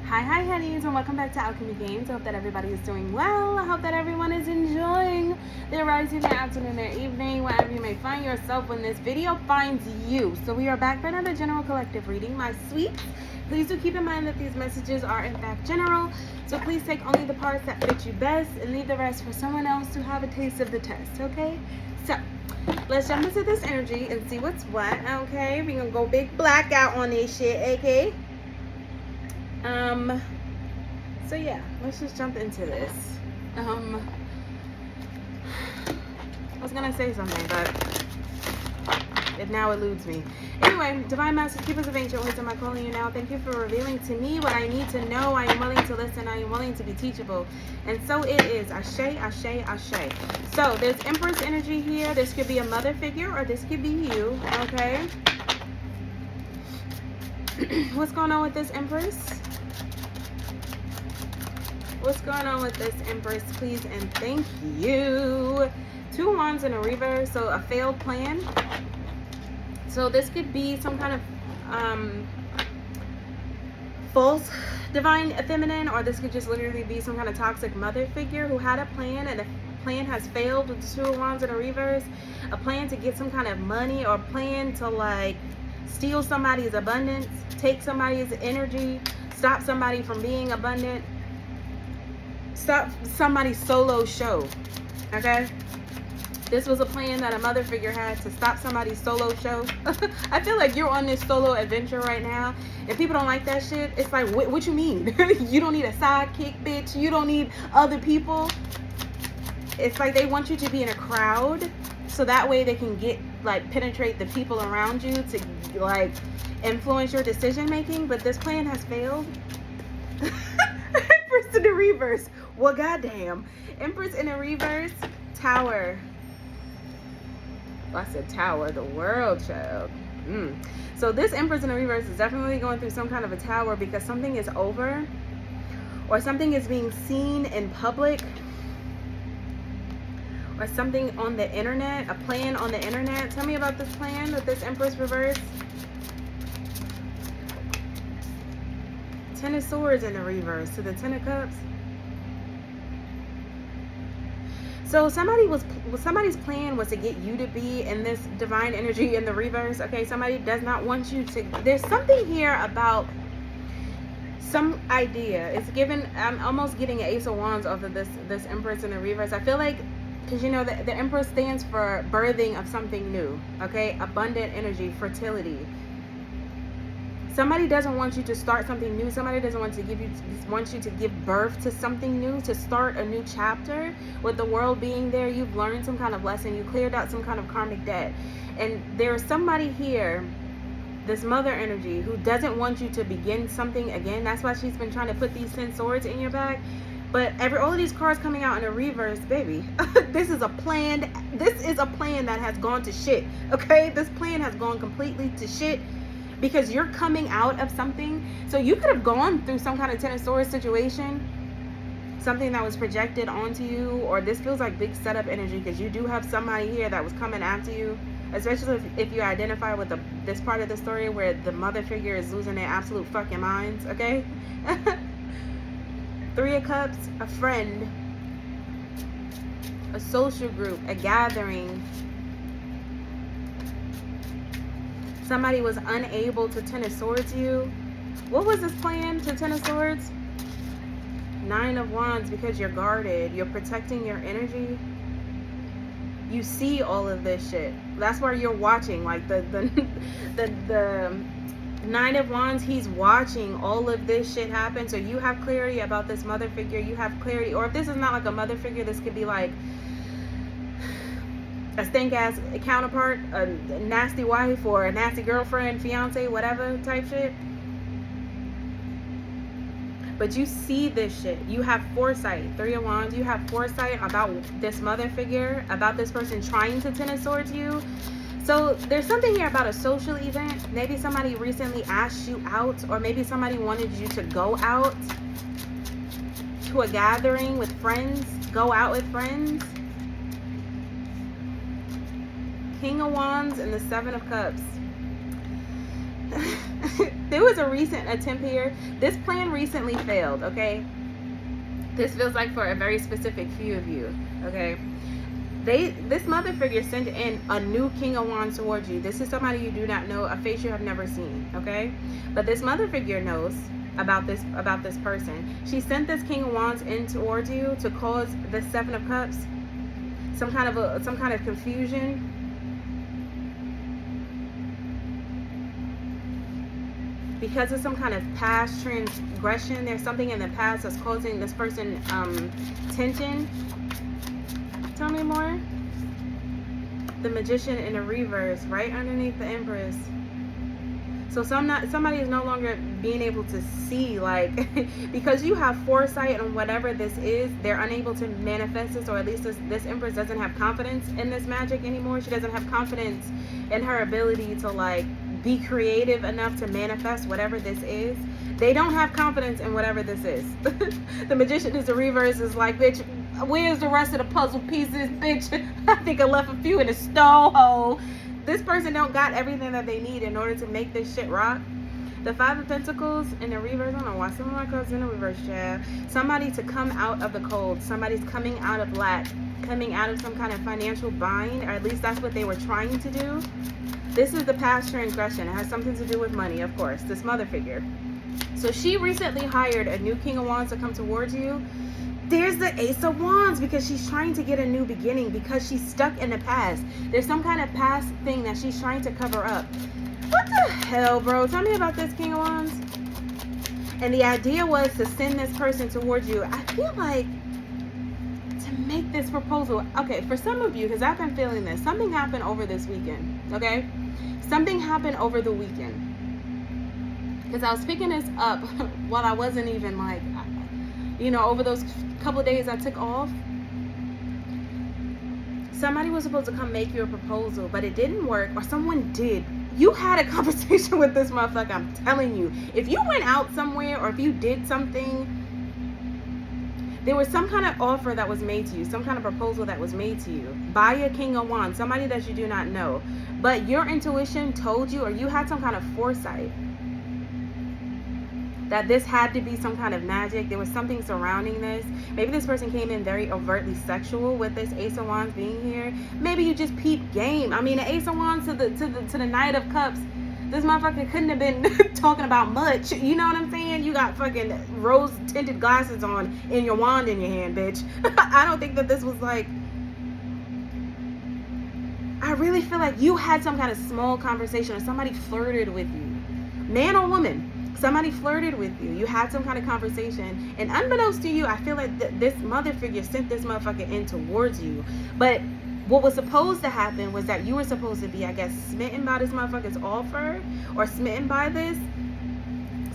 Hi honeys, and welcome back to Alchemy Games. I hope that everybody is doing well. I hope that everyone is enjoying their rising, their afternoon, their evening, wherever you may find yourself when this video finds you. So we are back for another general collective reading, my sweets. Please do keep in mind that these messages are in fact general, so please take only the parts that fit you best and leave the rest for someone else to have a taste of the test, okay? So let's jump into this energy and see what's what, okay? We're gonna go big blackout on this shit, okay? So yeah, let's just jump into this. I was gonna say something, but it now eludes me. Anyway, Divine Masters, Keepers of Ancient Wisdom, I'm calling you now. Thank you for revealing to me what I need to know. I am willing to listen. I am willing to be teachable. And so it is. Ashe, ashe, ashe. So there's Empress energy here. This could be a mother figure or this could be you, okay? What's going on with this Empress? What's going on with this Empress, please and thank you. 2 wands in a reverse, so a failed plan. So this could be some kind of false divine feminine, or this could just literally be some kind of toxic mother figure who had a plan and the plan has failed with the 2 wands in a reverse. A plan to get some kind of money, or a plan to like steal somebody's abundance, take somebody's energy, stop somebody from being abundant, stop somebody's solo show, okay? This was a plan that a mother figure had to stop somebody's solo show. I feel like you're on this solo adventure right now, and people don't like that shit. It's like, what you mean? You don't need a sidekick, bitch. You don't need other people. It's like they want you to be in a crowd, so that way they can get, like, penetrate the people around you to, like, influence your decision making. But this plan has failed. Empress in the reverse. Well, goddamn. Empress in a reverse. Tower. Well, I said tower. The world, child. So this Empress in a reverse is definitely going through some kind of a tower because something is over, or something is being seen in public, or something on the internet, a plan on the internet. Tell me about this plan with this Empress reverse. 10 of Swords in the reverse to the 10 of Cups. So somebody's plan was to get you to be in this divine energy in the reverse. Okay, somebody does not want you to. There's something here about some idea. It's given. I'm almost getting an Ace of Wands off of this Empress in the reverse. I feel like, because you know the Empress stands for birthing of something new. Okay, abundant energy, fertility. Somebody doesn't want you to start something new. Somebody doesn't want you to give birth to something new, to start a new chapter. With the world being there, you've learned some kind of lesson. You cleared out some kind of karmic debt. And there's somebody here, this mother energy, who doesn't want you to begin something again. That's why she's been trying to put these 10 swords in your back. But all of these cards coming out in a reverse, baby. This is a plan that has gone to shit. Okay? This plan has gone completely to shit. Because you're coming out of something. So you could have gone through some kind of 10 of Swords situation. Something that was projected onto you. Or this feels like big setup energy. Because you do have somebody here that was coming after you. Especially if you identify with this part of the story where the mother figure is losing their absolute fucking minds. Okay? 3 of Cups. A friend. A social group. A gathering. Somebody was unable to 10 of Swords you. What was this plan to 10 of Swords? 9 of Wands, because you're guarded. You're protecting your energy. You see all of this shit. That's why you're watching. Like the 9 of Wands, he's watching all of this shit happen. So you have clarity about this mother figure. You have clarity. Or if this is not like a mother figure, this could be like a stink ass counterpart, a nasty wife, or a nasty girlfriend, fiance, whatever type shit. But you see this shit. You have foresight. 3 of Wands. You have foresight about this mother figure, about this person trying to 10 of Swords you. So there's something here about a social event. Maybe somebody recently asked you out, or maybe somebody wanted you to go out to a gathering with friends. Go out with friends. King of Wands and the 7 of Cups. There was a recent attempt here. This plan recently failed, okay? This feels like for a very specific few of you, okay? This mother figure sent in a new King of Wands towards you. This is somebody you do not know, a face you have never seen, okay? But this mother figure knows about this person. She sent this King of Wands in towards you to cause the Seven of Cups some kind of confusion. Because of some kind of past transgression, there's something in the past that's causing this person tension. Tell me more. The Magician in the reverse, right underneath the Empress. So somebody is no longer being able to see, like, because you have foresight on whatever this is, they're unable to manifest this, or at least this Empress doesn't have confidence in this magic anymore. She doesn't have confidence in her ability to, like, be creative enough to manifest whatever this is. They don't have confidence in whatever this is. The Magician is the reverse, is like, bitch, where's the rest of the puzzle pieces, bitch? I think I left a few in the stone hole. This person don't got everything that they need in order to make this shit rock. The Five of Pentacles in the reverse. I don't know why some of my cards in the reverse, child. Somebody to come out of the cold. Somebody's coming out of lack. Coming out of some kind of financial bind. Or at least that's what they were trying to do. This is the past transgression. It has something to do with money, of course. This mother figure. So she recently hired a new King of Wands to come towards you. There's the Ace of Wands because she's trying to get a new beginning because she's stuck in the past. There's some kind of past thing that she's trying to cover up. What the hell, bro? Tell me about this King of Wands. And the idea was to send this person towards you. I feel like to make this proposal. Okay, for some of you, because I've been feeling this, something happened over this weekend, okay? Something happened over the weekend. Because I was picking this up while I wasn't even, like, you know, over those couple of days I took off. Somebody was supposed to come make you a proposal, but it didn't work, or someone did. You had a conversation with this motherfucker, I'm telling you. If you went out somewhere, or if you did something, there was some kind of offer that was made to you, some kind of proposal that was made to you by a King of Wands, somebody that you do not know. But your intuition told you, or you had some kind of foresight, that this had to be some kind of magic. There was something surrounding this. Maybe this person came in very overtly sexual with this Ace of Wands being here. Maybe you just peeped game. I mean, the Ace of Wands to the Knight of Cups. This motherfucker couldn't have been talking about much. You know what I'm saying? You got fucking rose-tinted glasses on and your wand in your hand, bitch. I don't think that this was like... I really feel like you had some kind of small conversation, or somebody flirted with you. Man or woman. Somebody flirted with you. You had some kind of conversation. And unbeknownst to you, I feel like this mother figure sent this motherfucker in towards you. But what was supposed to happen was that you were supposed to be, I guess, smitten by this motherfucker's offer, or smitten by this.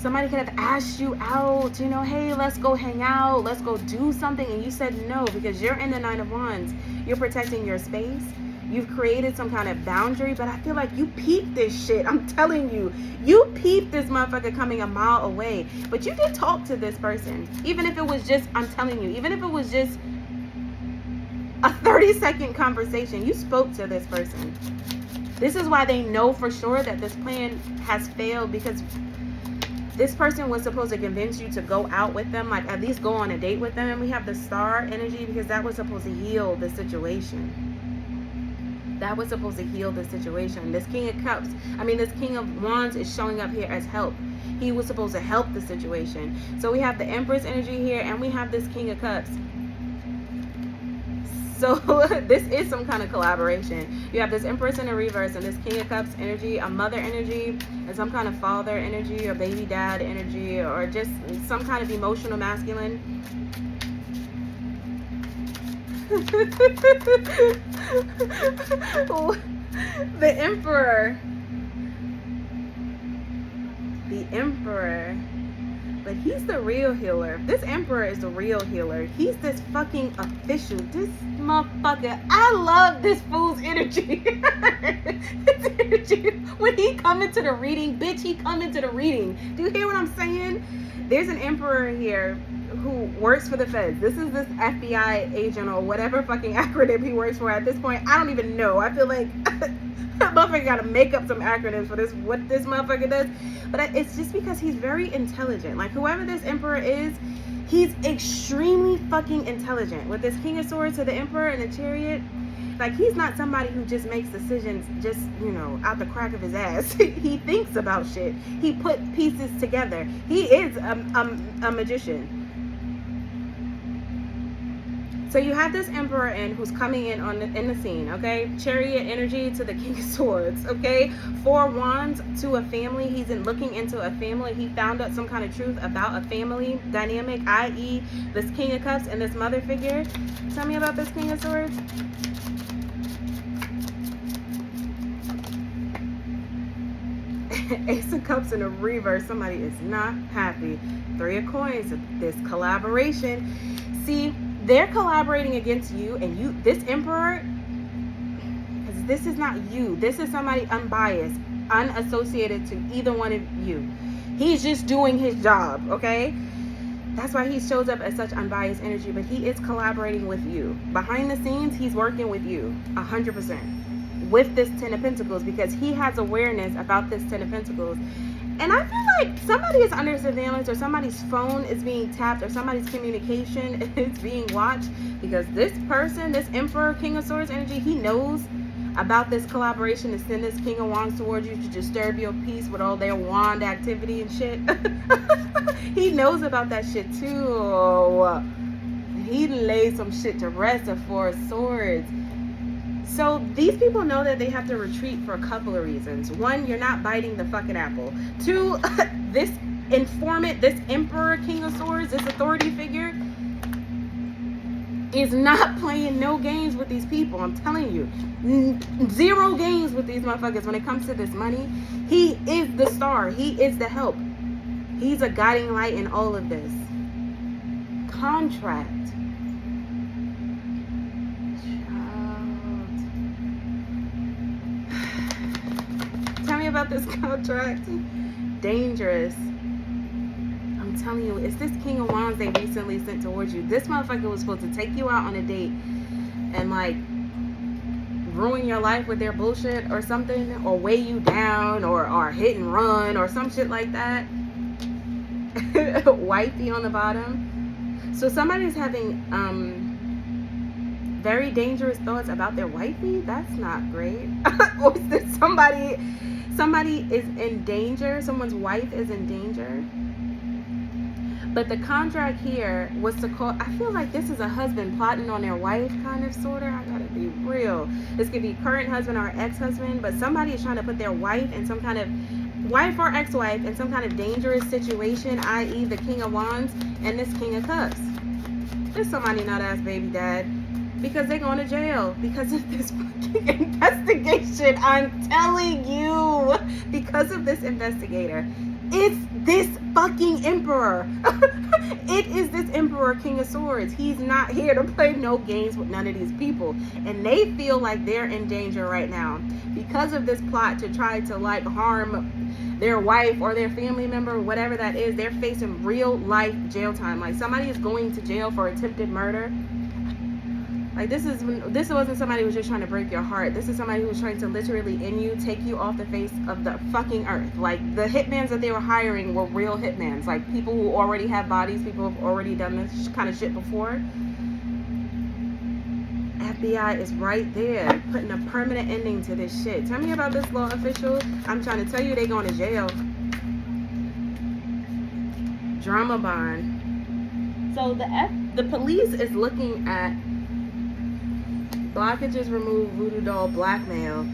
Somebody could have asked you out, you know, hey, let's go hang out, let's go do something. And you said no, because you're in the Nine of Wands. You're protecting your space. You've created some kind of boundary, but I feel like you peeped this shit. I'm telling you, you peeped this motherfucker coming a mile away. But you did talk to this person. Even if it was just, I'm telling you, even if it was just a 30-second conversation, you spoke to this person. This is why they know for sure that this plan has failed, because this person was supposed to convince you to go out with them, like at least go on a date with them. And we have the Star energy because that was supposed to heal the situation. That was supposed to heal the situation. This King of Cups, this King of Wands is showing up here as help. He was supposed to help the situation. So we have the Empress energy here, and we have this King of Cups. So this is some kind of collaboration. You have this Empress in the reverse and this King of Cups energy, a mother energy, and some kind of father energy or baby dad energy, or just some kind of emotional masculine. The Emperor. The Emperor. But he's the real healer. This Emperor is the real healer. He's this fucking official. This motherfucker. I love this fool's energy. His energy. When he come into the reading, bitch, he come into the reading. Do you hear what I'm saying? There's an Emperor here who works for the feds. This is this FBI agent or whatever fucking acronym he works for at this point. I don't even know. I feel like Motherfucker gotta make up some acronyms for this, what this motherfucker does. But it's just because he's very intelligent. Like, whoever this emperor is, he's extremely fucking intelligent. With this King of Swords to the Emperor and the Chariot, like, he's not somebody who just makes decisions just, you know, out the crack of his ass. He thinks about shit. He put pieces together. He is a magician. So you have this emperor who's coming in in the scene, okay? Chariot energy to the King of Swords, okay? 4 wands to a family. He's looking into a family. He found out some kind of truth about a family dynamic, i.e. this King of Cups and this mother figure. Tell me about this King of Swords. Ace of Cups in a reverse. Somebody is not happy. 3 of Coins. This collaboration. See, they're collaborating against you, and this emperor, because this is not you. This is somebody unbiased, unassociated to either one of you. He's just doing his job, okay? That's why he shows up as such unbiased energy, but he is collaborating with you. Behind the scenes, he's working with you 100% with this 10 of Pentacles, because he has awareness about this 10 of Pentacles. And I feel like somebody is under surveillance, or somebody's phone is being tapped, or somebody's communication is being watched, because this person, this Emperor, King of Swords energy, he knows about this collaboration to send this King of Wands towards you to disturb your peace with all their wand activity and shit. He knows about that shit too. He laid some shit to rest at 4 of Swords. So these people know that they have to retreat for a couple of reasons. 1, you're not biting the fucking apple. 2, this informant, this Emperor, King of Swords, this authority figure is not playing no games with these people. I'm telling you. 0 games with these motherfuckers when it comes to this money. He is the star. He is the help. He's a guiding light in all of this. Contract. Tell me about this contract. Dangerous. I'm telling you, it's this King of Wands they recently sent towards you. This motherfucker was supposed to take you out on a date and like ruin your life with their bullshit or something, or weigh you down, or hit and run or some shit like that. Wifey on the bottom. So somebody's having very dangerous thoughts about their wifey. That's not great. Or is this somebody is in danger? Someone's wife is in danger. But the contract here was to call, I feel like this is a husband plotting on their wife, kind of, sort of. I gotta be real. This could be current husband or ex-husband, but somebody is trying to put their wife in some kind of, wife or ex-wife, in some kind of dangerous situation, i.e. the King of Wands and this King of Cups. There's somebody not ass baby dad, because they're going to jail because of this fucking investigation. I'm telling you, because of this investigator. It's this fucking Emperor. It is this Emperor, King of Swords. He's not here to play no games with none of these people. And they feel like they're in danger right now because of this plot to try to like harm their wife or their family member, whatever that is. They're facing real life jail time. Like, somebody is going to jail for attempted murder. Like, this wasn't somebody who was just trying to break your heart. This is somebody who was trying to literally end you, take you off the face of the fucking earth. Like, the hitmans that they were hiring were real hitmans. Like, people who already have bodies, people who have already done this kind of shit before. FBI is right there, putting a permanent ending to this shit. Tell me about this law official. I'm trying to tell you, they going to jail. Drama bond. So the police is looking at blockages removed, voodoo doll, blackmail.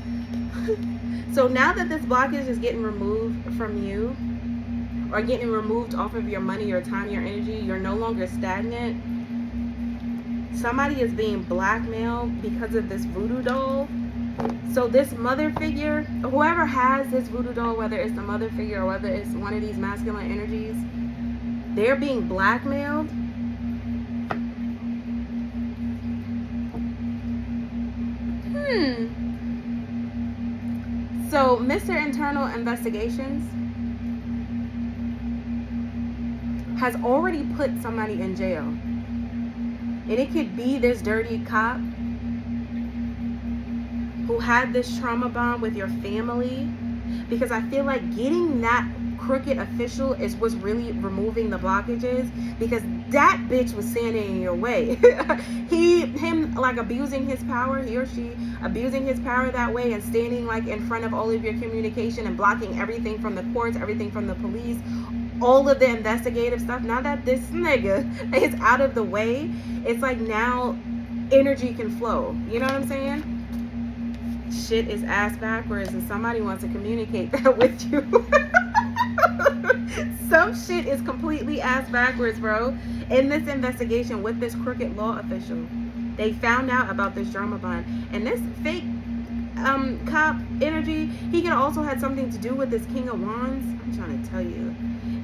So now that this blockage is getting removed from you, or getting removed off of your money, your time, your energy, you're no longer stagnant. Somebody is being blackmailed because of this voodoo doll. So this mother figure, whoever has this voodoo doll, whether it's the mother figure or whether it's one of these masculine energies, they're being blackmailed. So Mr. Internal Investigations has already put somebody in jail. And it could be this dirty cop who had this trauma bond with your family, because I feel like getting that crooked official was really removing the blockages, because that bitch was standing in your way. him like abusing his power, he or she abusing his power that way and standing like in front of all of your communication and blocking everything from the courts, everything from the police, all of the investigative stuff. Now that this nigga is out of the way, it's like now energy can flow. You know what I'm saying? Shit is ass backwards, and somebody wants to communicate that with you. Some shit is completely ass backwards, bro. In this investigation with this crooked law official, they found out about this drama bond, and this fake cop energy, he could also had something to do with this King of Wands. I'm trying to tell you,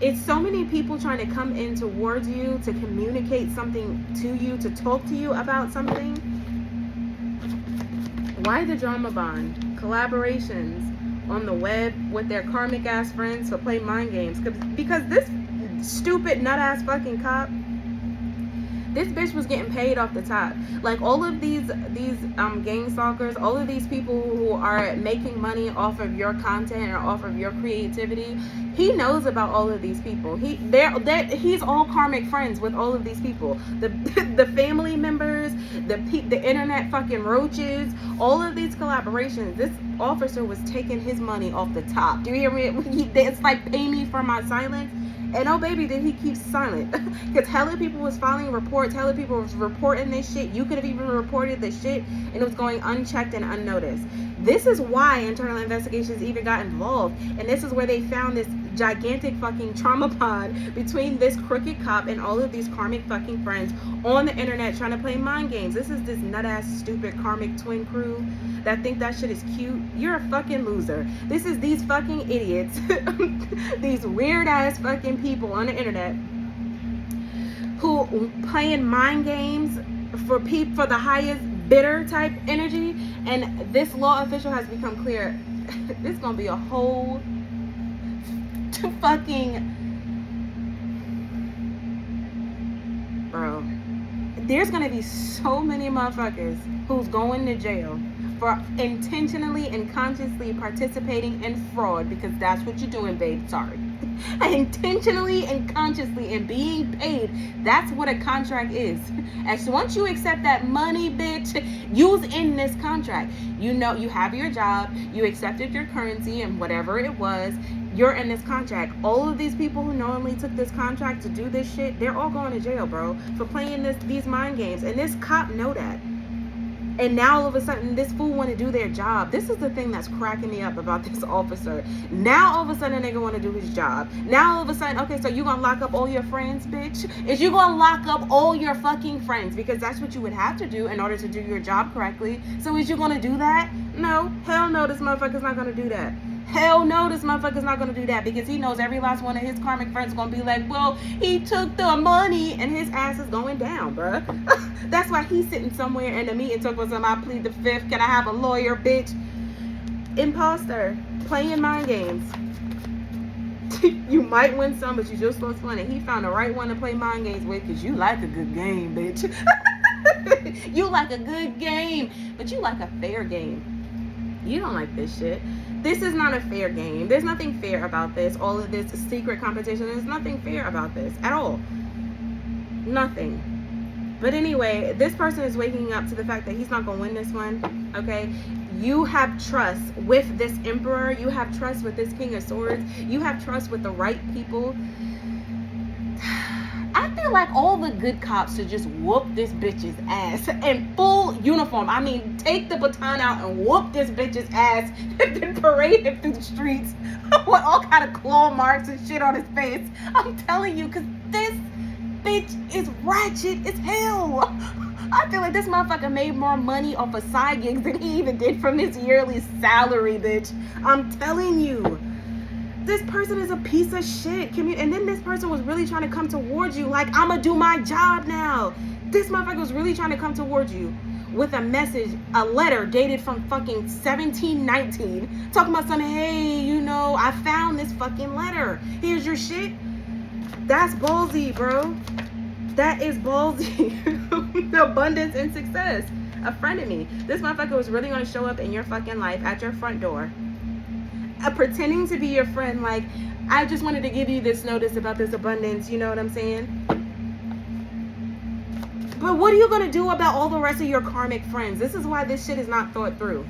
it's so many people trying to come in towards you to communicate something to you, to talk to you about something. Why the drama bond? Collaborations on the web with their karmic ass friends to play mind games. Because this stupid nut ass fucking cop, this bitch was getting paid off the top. Like all of these gang stalkers, all of these people who are making money off of your content or off of your creativity, he knows about all of these people. He's all karmic friends with all of these people. The family members, the internet fucking roaches, all of these collaborations. This officer was taking his money off the top. Do you hear me? It's like, pay me for my silence. And oh baby, did he keep silent? Because hella people was filing reports, hella people was reporting this shit. You could have even reported this shit and it was going unchecked and unnoticed. This is why internal investigations even got involved, and this is where they found this gigantic fucking trauma bond between this crooked cop and all of these karmic fucking friends on the internet trying to play mind games. This is this nut ass stupid karmic twin crew that think that shit is cute. You're a fucking loser. This is these fucking idiots, these weird ass fucking people on the internet who playing mind games for the highest bidder type energy. And this law official has become clear. This is gonna be a whole fucking, bro, there's gonna be so many motherfuckers who's going to jail for intentionally and consciously participating in fraud, because that's what you're doing, babe. Sorry. Intentionally and consciously and being paid. That's what a contract is. And so once you accept that money, bitch, you's in this contract. You know, you have your job, you accepted your currency and whatever it was, you're in this contract. All of these people who knowingly took this contract to do this shit, they're all going to jail, bro, for playing these mind games. And this cop know that. And now all of a sudden this fool want to do their job. This is the thing that's cracking me up about this officer. Now all of a sudden a nigga want to do his job. Now all of a sudden, okay, so you gonna lock up all your friends, bitch? Is you gonna lock up all your fucking friends? Because that's what you would have to do in order to do your job correctly. So is you gonna do that? No, hell no, this motherfucker's not gonna do that. Hell no, this motherfucker's not gonna do that, because he knows every last one of his karmic friends is gonna be like, well, he took the money, and his ass is going down, bruh. That's why he's sitting somewhere in the meeting talking about something, I plead the fifth, can I have a lawyer, bitch? Imposter, playing mind games. You might win some, but you just lost one, and he found the right one to play mind games with, because you like a good game, bitch. You like a good game, but you like a fair game. You don't like this shit. This is not a fair game. There's nothing fair about this. All of this secret competition, there's nothing fair about this at all. Nothing. But anyway, this person is waking up to the fact that he's not going to win this one, okay? You have trust with this emperor. You have trust with this king of swords. You have trust with the right people. I feel like all the good cops should just whoop this bitch's ass in full uniform. I mean, take the baton out and whoop this bitch's ass and then parade him through the streets with all kind of claw marks and shit on his face. I'm telling you, because this bitch is ratchet as hell. I feel like this motherfucker made more money off of side gigs than he even did from his yearly salary, bitch. I'm telling you. This person is a piece of shit. And then this person was really trying to come towards you like, I'm gonna do my job now. This motherfucker was really trying to come towards you with a message, a letter dated from fucking 1719, talking about something, hey, you know, I found this fucking letter. Here's your shit. That's ballsy, bro. That is ballsy. Abundance and success. A frenemy. This motherfucker was really going to show up in your fucking life at your front door, pretending to be your friend. Like, I just wanted to give you this notice about this abundance. You know what I'm saying? But what are you going to do about all the rest of your karmic friends? This is why this shit is not thought through.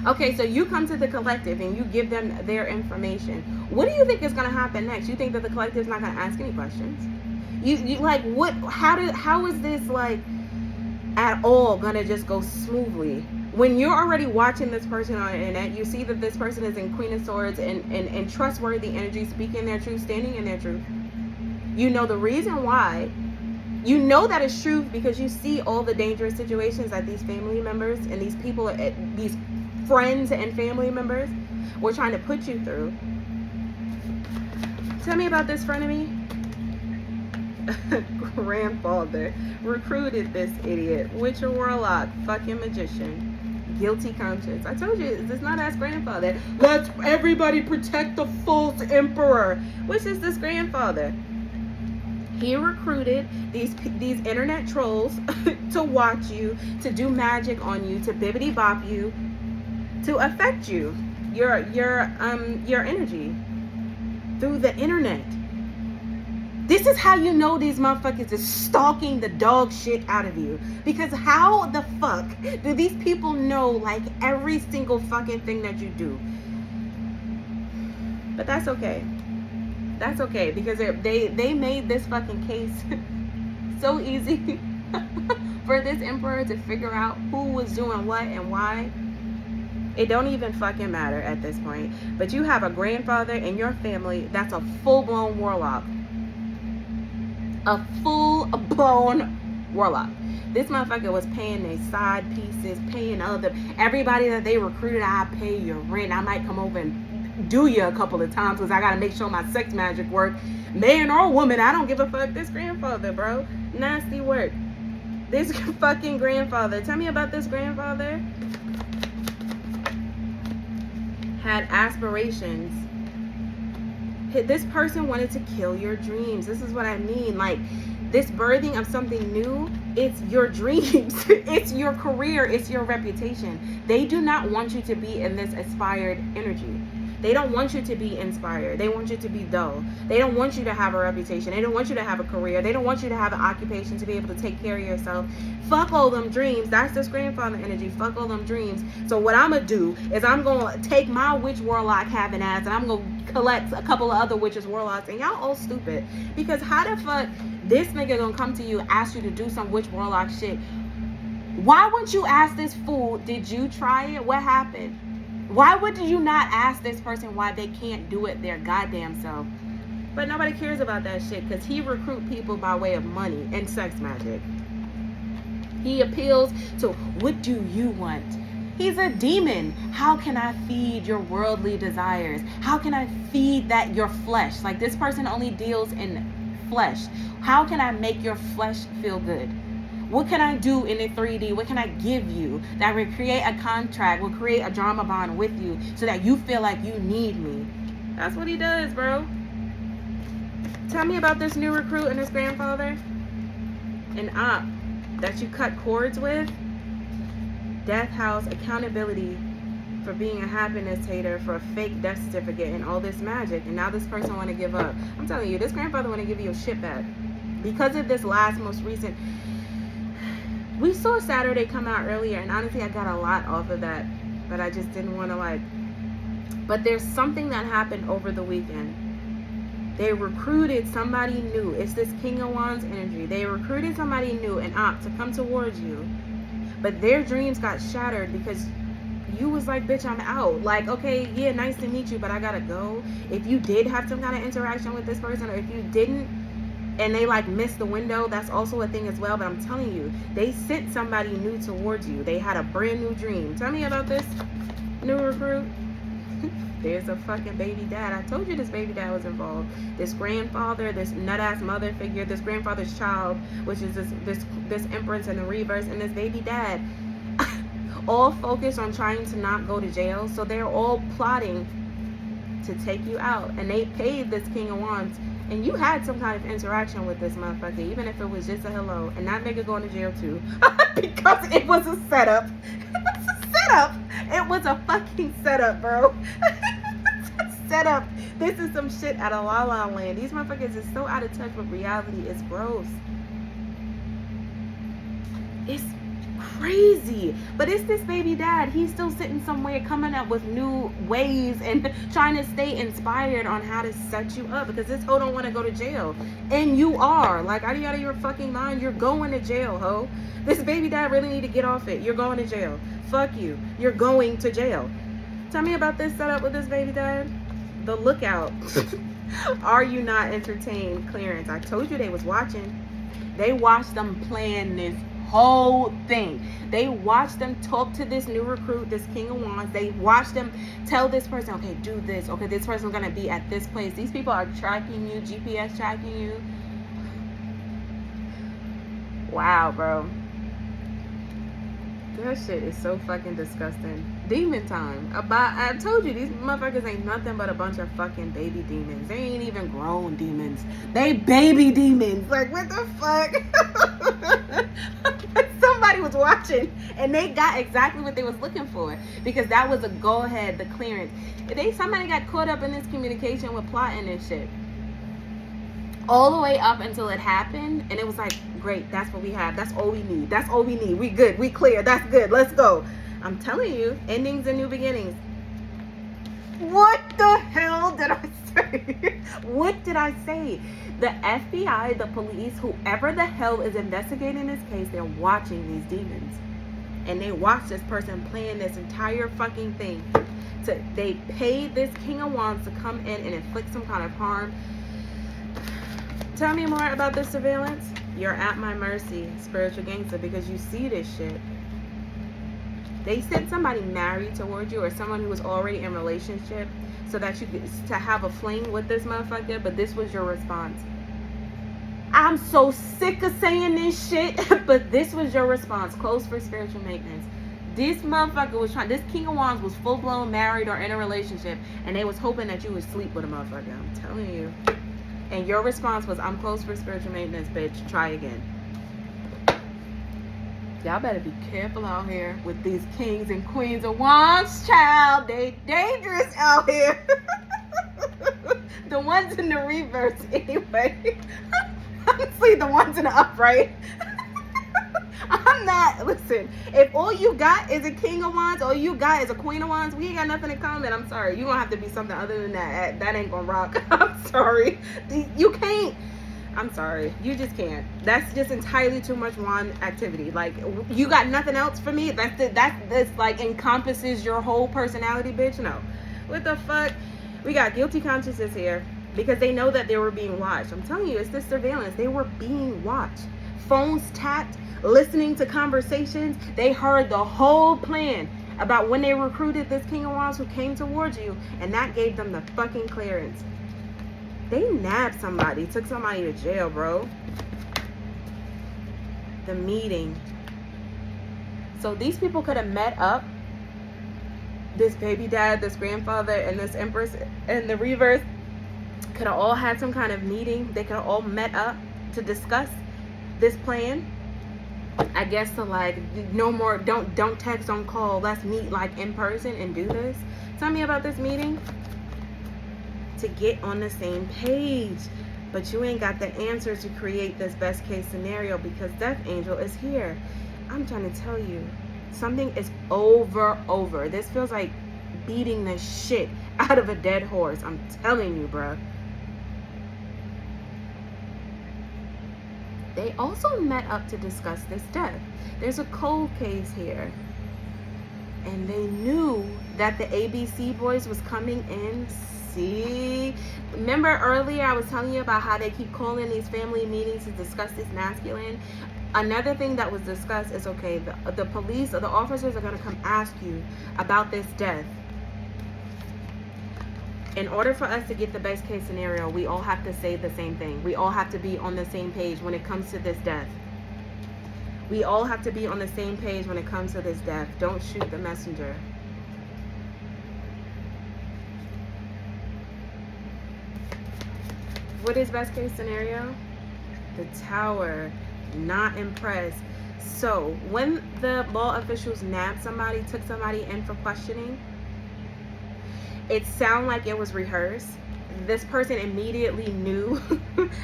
Okay, so you come to the collective and you give them their information. What do you think is going to happen next? You think that the collective's not going to ask any questions? You like, what? How is this, like, at all going to just go smoothly? When you're already watching this person on the internet, you see that this person is in Queen of Swords and trustworthy energy, speaking their truth, standing in their truth. You know the reason why. You know that it's truth because you see all the dangerous situations that these family members and these people, these friends and family members were trying to put you through. Tell me about this frenemy. Grandfather recruited this idiot, witch or warlock, fucking magician, guilty conscience. I told you, it's not as grandfather. Let's everybody protect the false emperor, which is this grandfather. He recruited these internet trolls to watch you, to do magic on you, to bibbity bop you, to affect you, your energy through the internet. This is how you know these motherfuckers is stalking the dog shit out of you. Because how the fuck do these people know, like, every single fucking thing that you do? But that's okay. That's okay, because they made this fucking case so easy for this emperor to figure out who was doing what and why. It don't even fucking matter at this point. But you have a grandfather in your family that's a full-blown warlock. A full-blown warlock. This motherfucker was paying their side pieces, paying everybody that they recruited. I pay your rent. I might come over and do you a couple of times because I gotta make sure my sex magic work, man or woman. I don't give a fuck. This grandfather, bro, nasty work. This fucking grandfather. Tell me about this grandfather. Had aspirations. This person wanted to kill your dreams. This is what I mean. Like, this birthing of something new, it's your dreams. It's your career. It's your reputation. They do not want you to be in this aspired energy. They don't want you to be inspired. They want you to be dull. They don't want you to have a reputation. They don't want you to have a career. They don't want you to have an occupation to be able to take care of yourself. Fuck all them dreams. That's this grandfather energy. Fuck all them dreams. So what I'm going to do is I'm going to take my witch warlock having ass and I'm going to collect a couple of other witches warlocks. And y'all all stupid. Because how the fuck this nigga going to come to you, ask you to do some witch warlock shit? Why wouldn't you ask this fool, did you try it? What happened? Why would you not ask this person why they can't do it their goddamn self? But nobody cares about that shit because he recruit people by way of money and sex magic. He appeals to, what do you want? He's a demon. How can I feed your worldly desires? How can I feed that your flesh? Like, this person only deals in flesh. How can I make your flesh feel good? What can I do in the 3D? What can I give you that will create a contract, will create a drama bond with you so that you feel like you need me? That's what he does, bro. Tell me about this new recruit and his grandfather. An op that you cut cords with. Death house, accountability for being a happiness hater, for a fake death certificate and all this magic. And now this person want to give up. I'm telling you, this grandfather want to give you your shit back. Because of this most recent... We saw Saturday come out earlier, and honestly, I got a lot off of that, but I just didn't want to, but there's something that happened over the weekend. They recruited somebody new. It's this King of Wands energy. They recruited somebody new, an op, to come towards you, but their dreams got shattered because you was like, bitch, I'm out. Like, okay, yeah, nice to meet you, but I gotta go. If you did have some kind of interaction with this person, or if you didn't, and they missed the window, that's also a thing as well. But I'm telling you, they sent somebody new towards you. They had a brand new dream. Tell me about this new recruit. There's a fucking baby dad. I told you this baby dad was involved. This grandfather, this nut-ass mother figure, this grandfather's child, which is this empress in the reverse, and this baby dad, all focused on trying to not go to jail. So they're all plotting to take you out. And they paid this King of Wands And you had some kind of interaction with this motherfucker, even if it was just a hello. And that nigga going to jail too. Because it was a setup. It was a setup. It was a fucking setup, bro. Setup. This is some shit out of La La Land. These motherfuckers is so out of touch with reality. It's gross. It's crazy. But it's this baby dad. He's still sitting somewhere coming up with new ways and trying to stay inspired on how to set you up, because this hoe don't want to go to jail. And you are. Like, out of your fucking mind, you're going to jail, ho. This baby dad really need to get off it. You're going to jail. Fuck you. You're going to jail. Tell me about this setup with this baby dad. The lookout. Are you not entertained? Clearance. I told you they was watching. They watched them plan this whole thing. They watched them talk to this new recruit, this King of Wands. They watched them tell this person, okay, do this. Okay, this person's gonna be at this place. These people are tracking you, GPS tracking you. Wow, bro. That shit is so fucking disgusting. Demon time. I told you, these motherfuckers ain't nothing but a bunch of fucking baby demons. They ain't even grown demons. They baby demons. Like, what the fuck? Somebody was watching and they got exactly what they was looking for, because that was a go ahead, the clearance. Somebody got caught up in this communication with plotting and shit. All the way up until it happened, and it was like, great, that's what we have. That's all we need. That's all we need. We good. We clear. That's good. Let's go. I'm telling you, endings and new beginnings. What the hell did I say? What did I say? The FBI, the police, whoever the hell is investigating this case, they're watching these demons. And they watch this person plan this entire fucking thing. They paid this King of Wands to come in and inflict some kind of harm. Tell me more about this surveillance. You're at my mercy, spiritual gangster, because you see this shit. They sent somebody married towards you, or someone who was already in a relationship, so that you get to have a fling with this motherfucker, but this was your response. I'm so sick of saying this shit, but this was your response. Close for spiritual maintenance. This motherfucker was this King of Wands was full-blown married or in a relationship, and they was hoping that you would sleep with a motherfucker. I'm telling you. And your response was, I'm close for spiritual maintenance, bitch. Try again. Y'all better be careful out here with these kings and queens of wands, child. They dangerous out here. The ones in the reverse, anyway. Honestly, the ones in the upright. I'm not, listen, if all you got is a King of Wands, all you got is a Queen of Wands, we ain't got nothing in common. I'm sorry. You're going to have to be something other than that. That ain't going to rock. I'm sorry. You can't. I'm sorry. You just can't. That's just entirely too much wand activity. Like, you got nothing else for me? That's like encompasses your whole personality, bitch? No. What the fuck? We got guilty consciences here because they know that they were being watched. I'm telling you, it's this surveillance. They were being watched. Phones tapped. Listening to conversations, they heard the whole plan about when they recruited this King of Wands who came towards you, and that gave them the fucking clearance. They nabbed somebody, took somebody to jail, bro. The meeting. So these people could have met up. This baby dad, this grandfather, and this empress in the reverse could have all had some kind of meeting. They could have all met up to discuss this plan. I guess to like, no more, don't text, don't call, let's meet like in person and do this. Tell me about this meeting. To get on the same page. But you ain't got the answers to create this best case scenario because Death Angel is here. I'm trying to tell you, something is over. This feels like beating the shit out of a dead horse. I'm telling you, bruh. They also met up to discuss this death. There's a cold case here. And they knew that the ABC boys was coming in. See? Remember earlier I was telling you about how they keep calling these family meetings to discuss this masculine? Another thing that was discussed is, okay, the police or the officers are going to come ask you about this death. In order for us to get the best case scenario, we all have to say the same thing. We all have to be on the same page when it comes to this death. We all have to be on the same page when it comes to this death. Don't shoot the messenger. What is best case scenario? The Tower. Not impressed. So when the law officials nabbed somebody, took somebody in for questioning, it sounded like it was rehearsed. This person immediately knew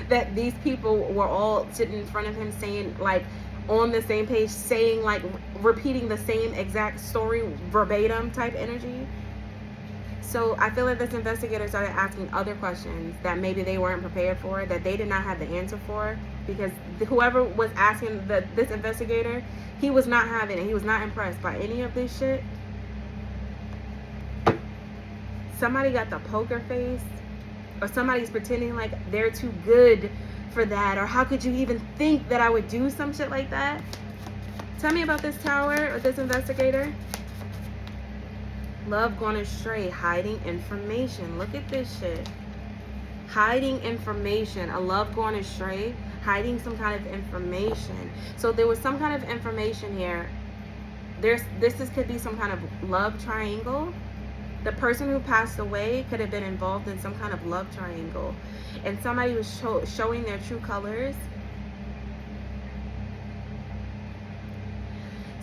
that these people were all sitting in front of him saying, like, on the same page, saying, like, repeating the same exact story, verbatim type energy. So I feel like this investigator started asking other questions that maybe they weren't prepared for, that they did not have the answer for, because whoever was asking this investigator, he was not having it. He was not impressed by any of this shit. Somebody got the poker face, or somebody's pretending like they're too good for that, or how could you even think that I would do some shit like that? Tell me about this Tower or this investigator. Love gone astray, hiding information. Look at this shit. Hiding information. A love gone astray, hiding some kind of information. So there was some kind of information here. This could be some kind of love triangle. The person who passed away could have been involved in some kind of love triangle, and somebody was showing their true colors.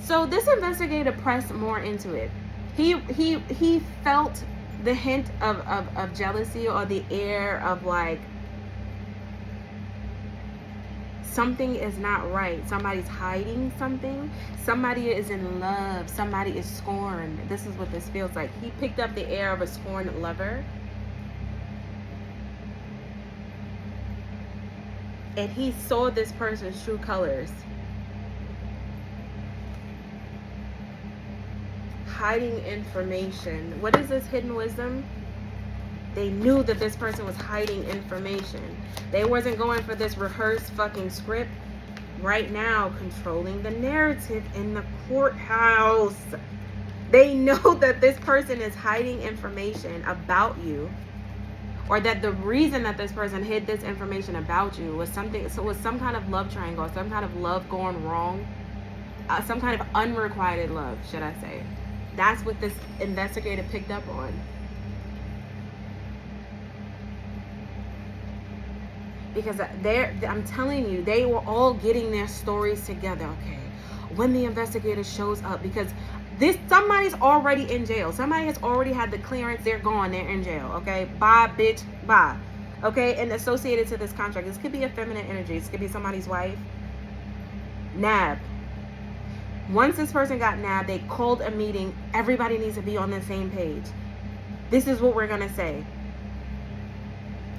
So this investigator pressed more into it. He felt the hint of jealousy, or the air of like something is not right. Somebody's hiding something. Somebody is in love. Somebody is scorned. This is what this feels like. He picked up the air of a scorned lover. And he saw this person's true colors. Hiding information. What is this hidden wisdom? They knew that this person was hiding information. They wasn't going for this rehearsed fucking script. Right now, controlling the narrative in the courthouse. They know that this person is hiding information about you, or that the reason that this person hid this information about you was something. So it was some kind of love triangle, some kind of love going wrong, some kind of unrequited love, should I say? That's what this investigator picked up on. Because I'm telling you, they were all getting their stories together. Okay, when the investigator shows up, because somebody's already in jail. Somebody has already had the clearance. They're gone. They're in jail. Okay, bye, bitch, bye. Okay, and associated to this contract, this could be a feminine energy. This could be somebody's wife. Nab. Once this person got nabbed, they called a meeting. Everybody needs to be on the same page. This is what we're gonna say.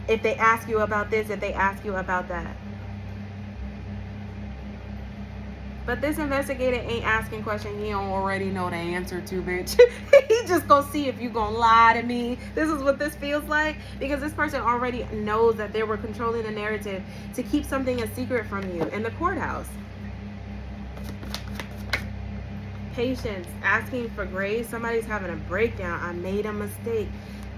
If they ask you about this, if they ask you about that. But this investigator ain't asking questions he don't already know the answer to, bitch. He just gonna see if you gonna lie to me. This is what this feels like. Because this person already knows that they were controlling the narrative to keep something a secret from you in the courthouse. Patience, asking for grace. Somebody's having a breakdown. I made a mistake.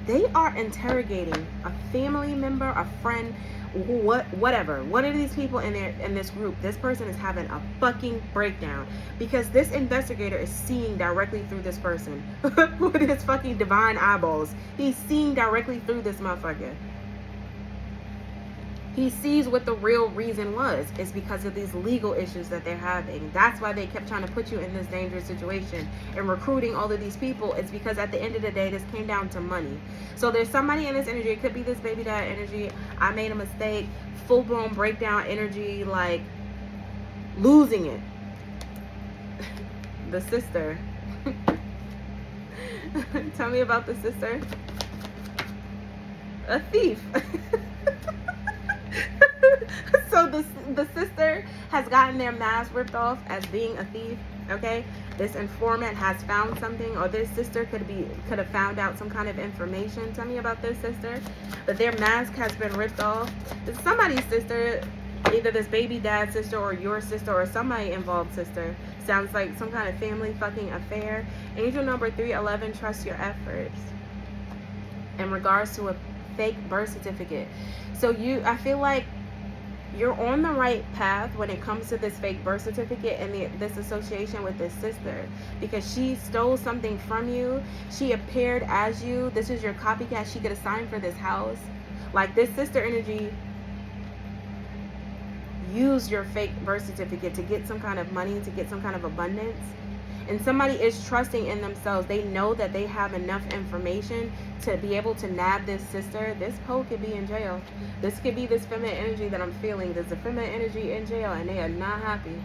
They are interrogating a family member, a friend, whatever. One of these people in this group, this person is having a fucking breakdown because this investigator is seeing directly through this person with his fucking divine eyeballs. He's seeing directly through this motherfucker. He sees what the real reason was. It's because of these legal issues that they're having. That's why they kept trying to put you in this dangerous situation and recruiting all of these people. It's because at the end of the day, this came down to money. So there's somebody in this energy. It could be this baby dad energy. I made a mistake. Full-blown breakdown energy, like losing it. The sister. Tell me about the sister. A thief. So the sister has gotten their mask ripped off as being a thief. Okay, this informant has found something, or this sister could have found out some kind of information. Tell me about this sister. But their mask has been ripped off. It's somebody's sister, either this baby dad's sister or your sister or somebody involved sister. Sounds like some kind of family fucking affair. Angel number 311, trust your efforts. In regards to a fake birth certificate. So I feel like you're on the right path when it comes to this fake birth certificate and this association with this sister, because she stole something from you. She appeared as you. This is your copycat. She could have signed for this house. Like, this sister energy use your fake birth certificate to get some kind of money, to get some kind of abundance. And somebody is trusting in themselves. They know that they have enough information to be able to nab this sister. This hoe could be in jail. This could be this feminine energy that I'm feeling. There's a feminine energy in jail and they are not happy.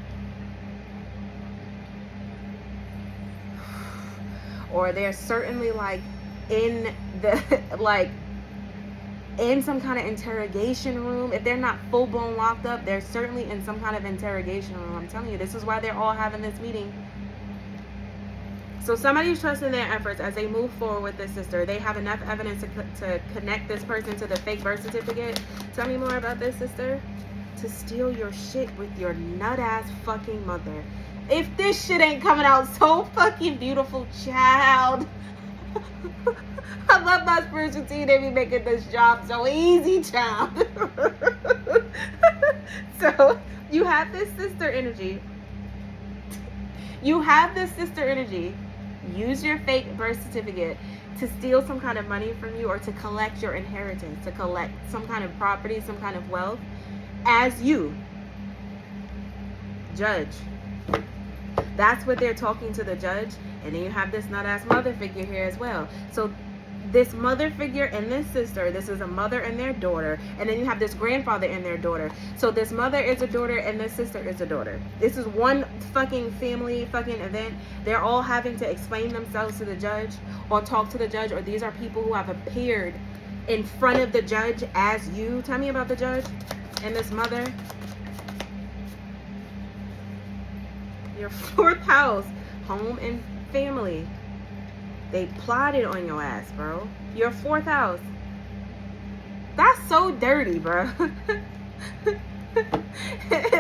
Or they're certainly like in the like in some kind of interrogation room. If they're not full-blown locked up, they're certainly in some kind of interrogation room. I'm telling you, this is why they're all having this meeting. So somebody's trusting their efforts as they move forward with this sister. They have enough evidence to connect this person to the fake birth certificate. Tell me more about this sister. To steal your shit with your nut-ass fucking mother. If this shit ain't coming out so fucking beautiful, child. I love my spiritual team. They be making this job so easy, child. So you have this sister energy. You have this sister energy. Use your fake birth certificate to steal some kind of money from you or to collect your inheritance, to collect some kind of property, some kind of wealth as you. Judge. That's what they're talking to the judge. And then you have this nut-ass mother figure here as well. So this mother figure and this sister, this is a mother and their daughter. And then you have this grandfather and their daughter. So this mother is a daughter and this sister is a daughter. This is one fucking family fucking event. They're all having to explain themselves to the judge or talk to the judge, or these are people who have appeared in front of the judge as you. Tell me about the judge and this mother. Your fourth house, home and family. They plotted on your ass, bro. Your fourth house. That's so dirty, bro.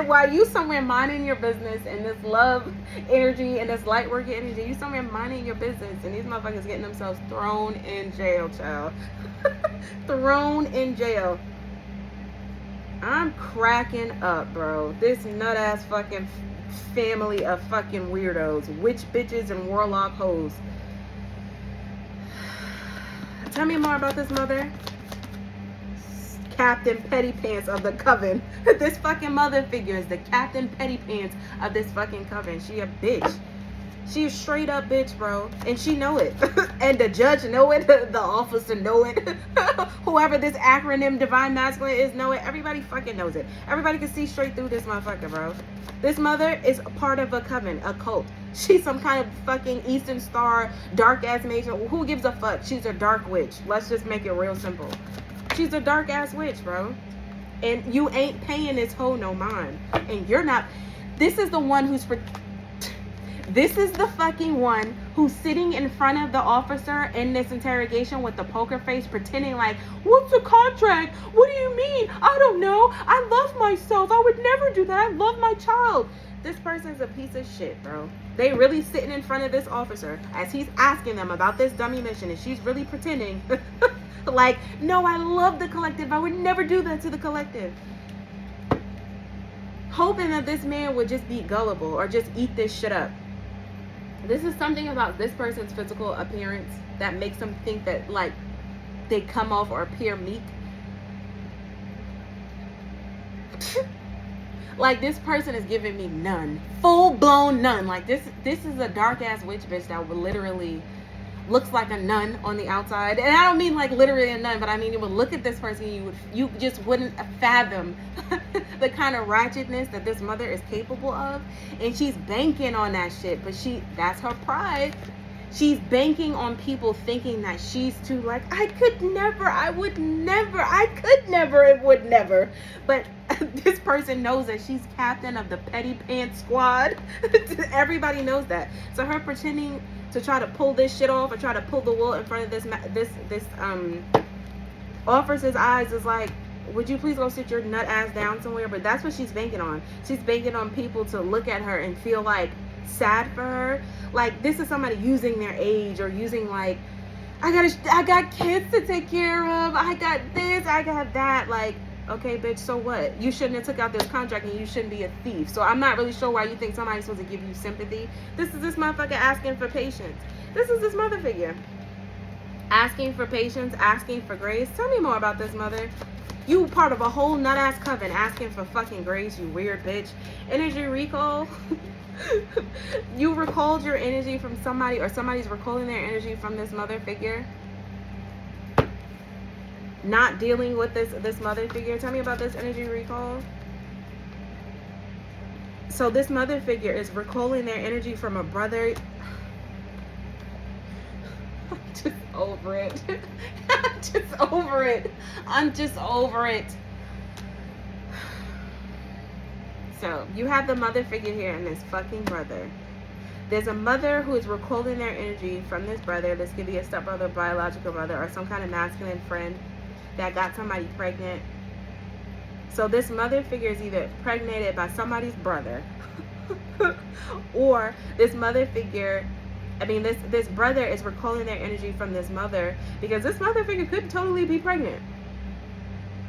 While you somewhere minding your business and this love energy and this light work energy, you somewhere minding your business and these motherfuckers getting themselves thrown in jail, child. Thrown in jail. I'm cracking up, bro. This nut-ass fucking family of fucking weirdos. Witch bitches and warlock hoes. Tell me more about this mother. Captain Petty Pants of the coven. This fucking mother figure is the Captain Petty Pants of this fucking coven. She a bitch. She a straight up bitch, bro. And she know it. And the judge know it. The officer know it. Whoever this acronym Divine Masculine is know it. Everybody fucking knows it. Everybody can see straight through this motherfucker, bro. This mother is a part of a coven, a cult. She's some kind of fucking Eastern Star, dark ass mage. Who gives a fuck? She's a dark witch. Let's just make it real simple. She's a dark ass witch, bro. And you ain't paying this hoe no mind. And you're not. This is the one who's. This is the fucking one who's sitting in front of the officer in this interrogation with the poker face, pretending like, what's the contract? What do you mean? I don't know. I love myself. I would never do that. I love my child. This person's a piece of shit, bro. They really sitting in front of this officer as he's asking them about this dummy mission, and she's really pretending like, no, I love the collective. I would never do that to the collective. Hoping that this man would just be gullible or just eat this shit up. This is something about this person's physical appearance that makes them think that, like, they come off or appear meek. Like, this person is giving me none. Full-blown none. Like, this is a dark-ass witch bitch that would literally looks like a nun on the outside. And I don't mean like literally a nun, but I mean you would look at this person, you just wouldn't fathom the kind of ratchetness that this mother is capable of. And she's banking on that shit, but that's her pride. She's banking on people thinking that she's too, like, I could never, I would never, I could never, it would never. But this person knows that she's captain of the Petty Pants squad. Everybody knows that. So her pretending to try to pull this shit off or try to pull the wool in front of this officer's eyes is like, would you please go sit your nut ass down somewhere? But that's what she's banking on. She's banking on people to look at her and feel like sad for her. Like, this is somebody using their age or using, like, I got kids to take care of, I got this, I got that. Like, okay, bitch, so what? You shouldn't have took out this contract and you shouldn't be a thief. So I'm not really sure why you think somebody's supposed to give you sympathy. This is this motherfucker asking for patience. This is this mother figure. Asking for patience, asking for grace. Tell me more about this, mother. You part of a whole nut-ass coven asking for fucking grace, you weird bitch. Energy recall. You recalled your energy from somebody, or somebody's recalling their energy from this mother figure. Not dealing with this mother figure. Tell me about this energy recall. So this mother figure is recalling their energy from a brother. I'm just over it. I'm just over it. I'm just over it. So you have the mother figure here and this fucking brother. There's a mother who is recalling their energy from this brother. This could be a stepbrother, biological brother, or some kind of masculine friend that got somebody pregnant. So this mother figure is either impregnated by somebody's brother or this mother figure, this brother is recalling their energy from this mother, because this mother figure could totally be pregnant.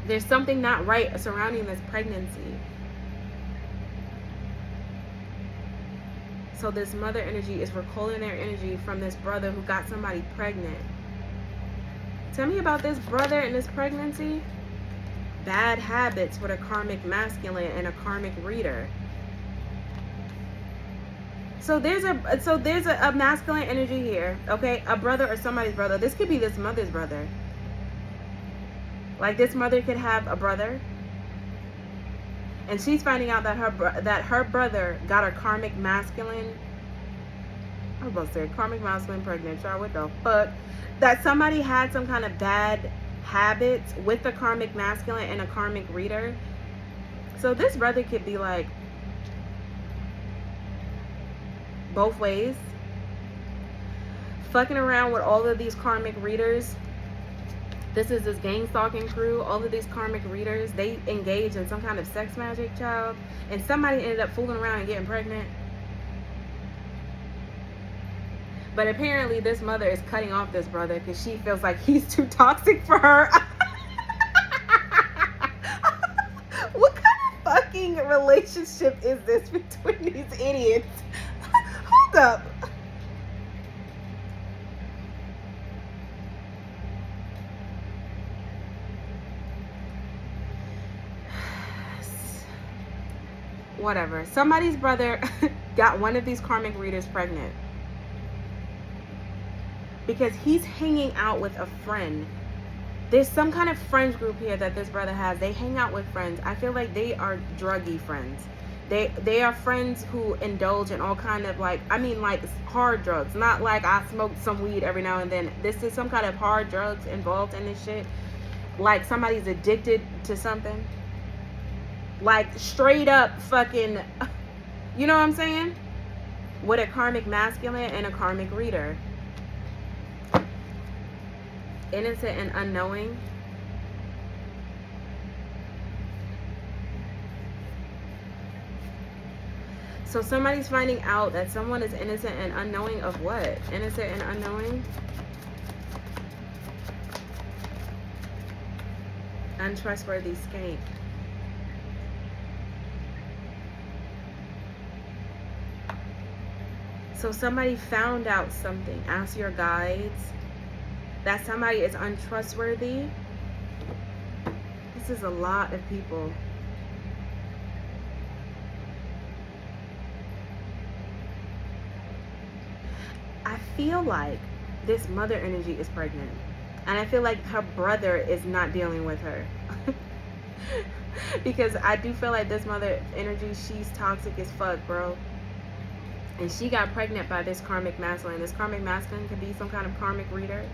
There's something not right surrounding this pregnancy. So this mother energy is recalling their energy from this brother who got somebody pregnant. Tell me about this brother and this pregnancy. Bad habits with a karmic masculine and a karmic reader. So there's a masculine energy here, okay? A brother or somebody's brother. This could be this mother's brother. Like this mother could have a brother, and she's finding out that her brother got a karmic masculine. I was about to say karmic masculine pregnant. Child, what the fuck? That somebody had some kind of bad habits with a karmic masculine and a karmic reader. So this brother could be like both ways, fucking around with all of these karmic readers. This is this gang stalking crew. All of these karmic readers, they engage in some kind of sex magic, child, and somebody ended up fooling around and getting pregnant. But apparently this mother is cutting off this brother because she feels like he's too toxic for her. What kind of fucking relationship is this between these idiots? Hold up. Whatever. Somebody's brother got one of these karmic readers pregnant because he's hanging out with a friend. There's some kind of friends group here that this brother has. They hang out with friends. I feel like they are druggy friends. They are friends who indulge in all kind of like hard drugs. Not like I smoked some weed every now and then. This is some kind of hard drugs involved in this shit. Like somebody's addicted to something. Like straight up fucking, you know what I'm saying? With a karmic masculine and a karmic reader. Innocent and unknowing. So somebody's finding out that someone is innocent and unknowing of what? Innocent and unknowing? Untrustworthy skank. So somebody found out something. Ask your guides. That somebody is untrustworthy. This is a lot of people. I feel like this mother energy is pregnant. And I feel like her brother is not dealing with her. Because I do feel like this mother energy, she's toxic as fuck, bro. And she got pregnant by this karmic masculine. This karmic masculine could be some kind of karmic reader.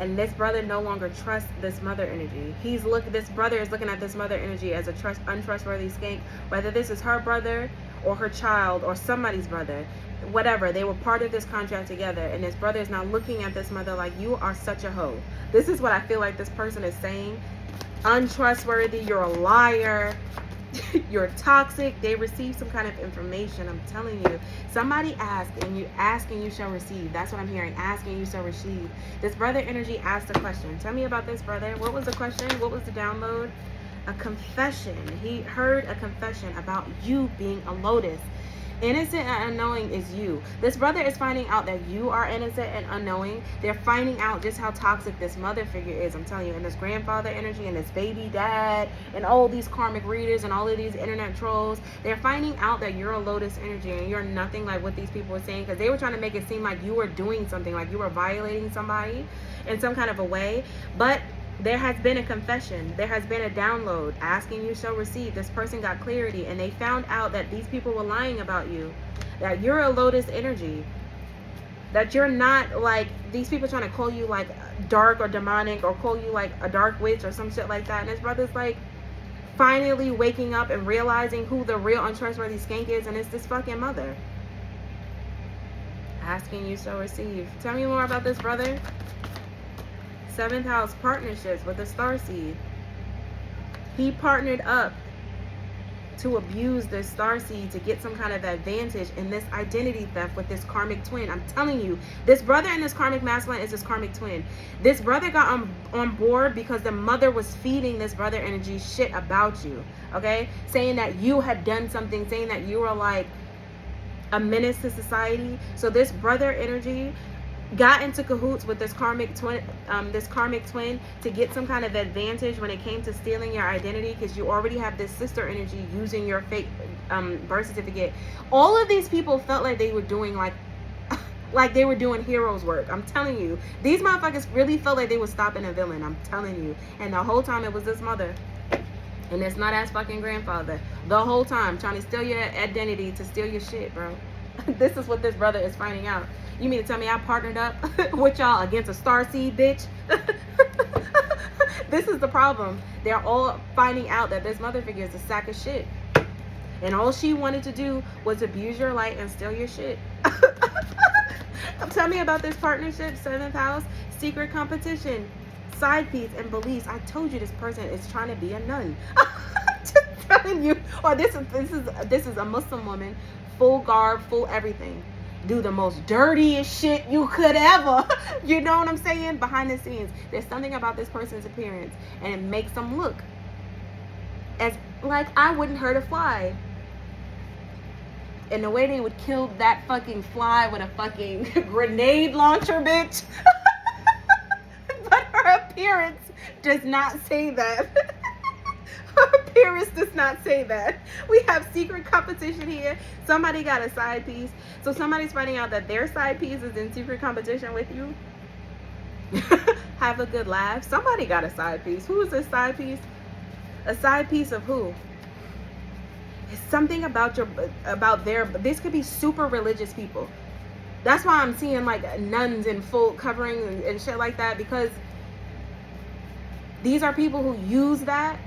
And this brother no longer trusts this mother energy. This brother is looking at this mother energy as a untrustworthy skank. Whether this is her brother or her child or somebody's brother, whatever, they were part of this contract together. And this brother is now looking at this mother like, you are such a hoe. This is what I feel like this person is saying. Untrustworthy, you're a liar. You're toxic. They receive some kind of information. I'm telling you. Somebody asked, and you ask and you shall receive. That's what I'm hearing. Ask and you shall receive. This brother energy asked a question. Tell me about this brother. What was the question? What was the download? A confession. He heard a confession about you being a lotus. Innocent and unknowing is you. This brother is finding out that you are innocent and unknowing. They're finding out just how toxic this mother figure is. I'm telling you, and this grandfather energy and this baby dad and all these karmic readers and all of these internet trolls, they're finding out that you're a lotus energy and you're nothing like what these people were saying, because they were trying to make it seem like you were doing something, like you were violating somebody in some kind of a way. But there has been a confession. There has been a download. Asking you shall receive. This person got clarity and they found out that these people were lying about you. That you're a lotus energy. That you're not like these people trying to call you like dark or demonic or call you like a dark witch or some shit like that. And his brother's like finally waking up and realizing who the real untrustworthy skank is, and it's this fucking mother. Asking you shall receive. Tell me more about this brother. 7th house, partnerships with the starseed. He partnered up to abuse this starseed to get some kind of advantage in this identity theft with this karmic twin. I'm telling you, this brother and this karmic masculine is this karmic twin. This brother got on board because the mother was feeding this brother energy shit about you, okay? Saying that you had done something, saying that you were like a menace to society. So this brother energy got into cahoots with this karmic twin to get some kind of advantage when it came to stealing your identity, because you already have this sister energy using your fake birth certificate. All of these people felt like they were doing like they were doing heroes work. I'm telling you, these motherfuckers really felt like they were stopping a villain. I'm telling you. And the whole time it was this mother and it's not ass fucking grandfather. The whole time trying to steal your identity, to steal your shit, bro. This is what this brother is finding out. You mean to tell me I partnered up with y'all against a starseed, bitch? This is the problem. They're all finding out that this mother figure is a sack of shit. And all she wanted to do was abuse your light and steal your shit. Tell me about this partnership, 7th house, secret competition, side piece, and beliefs. I told you this person is trying to be a nun. Just telling you. Or this is a Muslim woman, full garb, full everything. Do the most dirtiest shit you could ever. You know what I'm saying? Behind the scenes, there's something about this person's appearance, and it makes them look as like I wouldn't hurt a fly. And the way they would kill that fucking fly with a fucking grenade launcher, bitch. But her appearance does not say that. Her appearance does not say that. We have secret competition here. Somebody got a side piece. So somebody's finding out that their side piece is in secret competition with you. Have a good laugh. Somebody got a side piece. Who is this side piece? A side piece of who? It's something about this could be super religious people. That's why I'm seeing like nuns in full covering and shit like that, because these are people who use that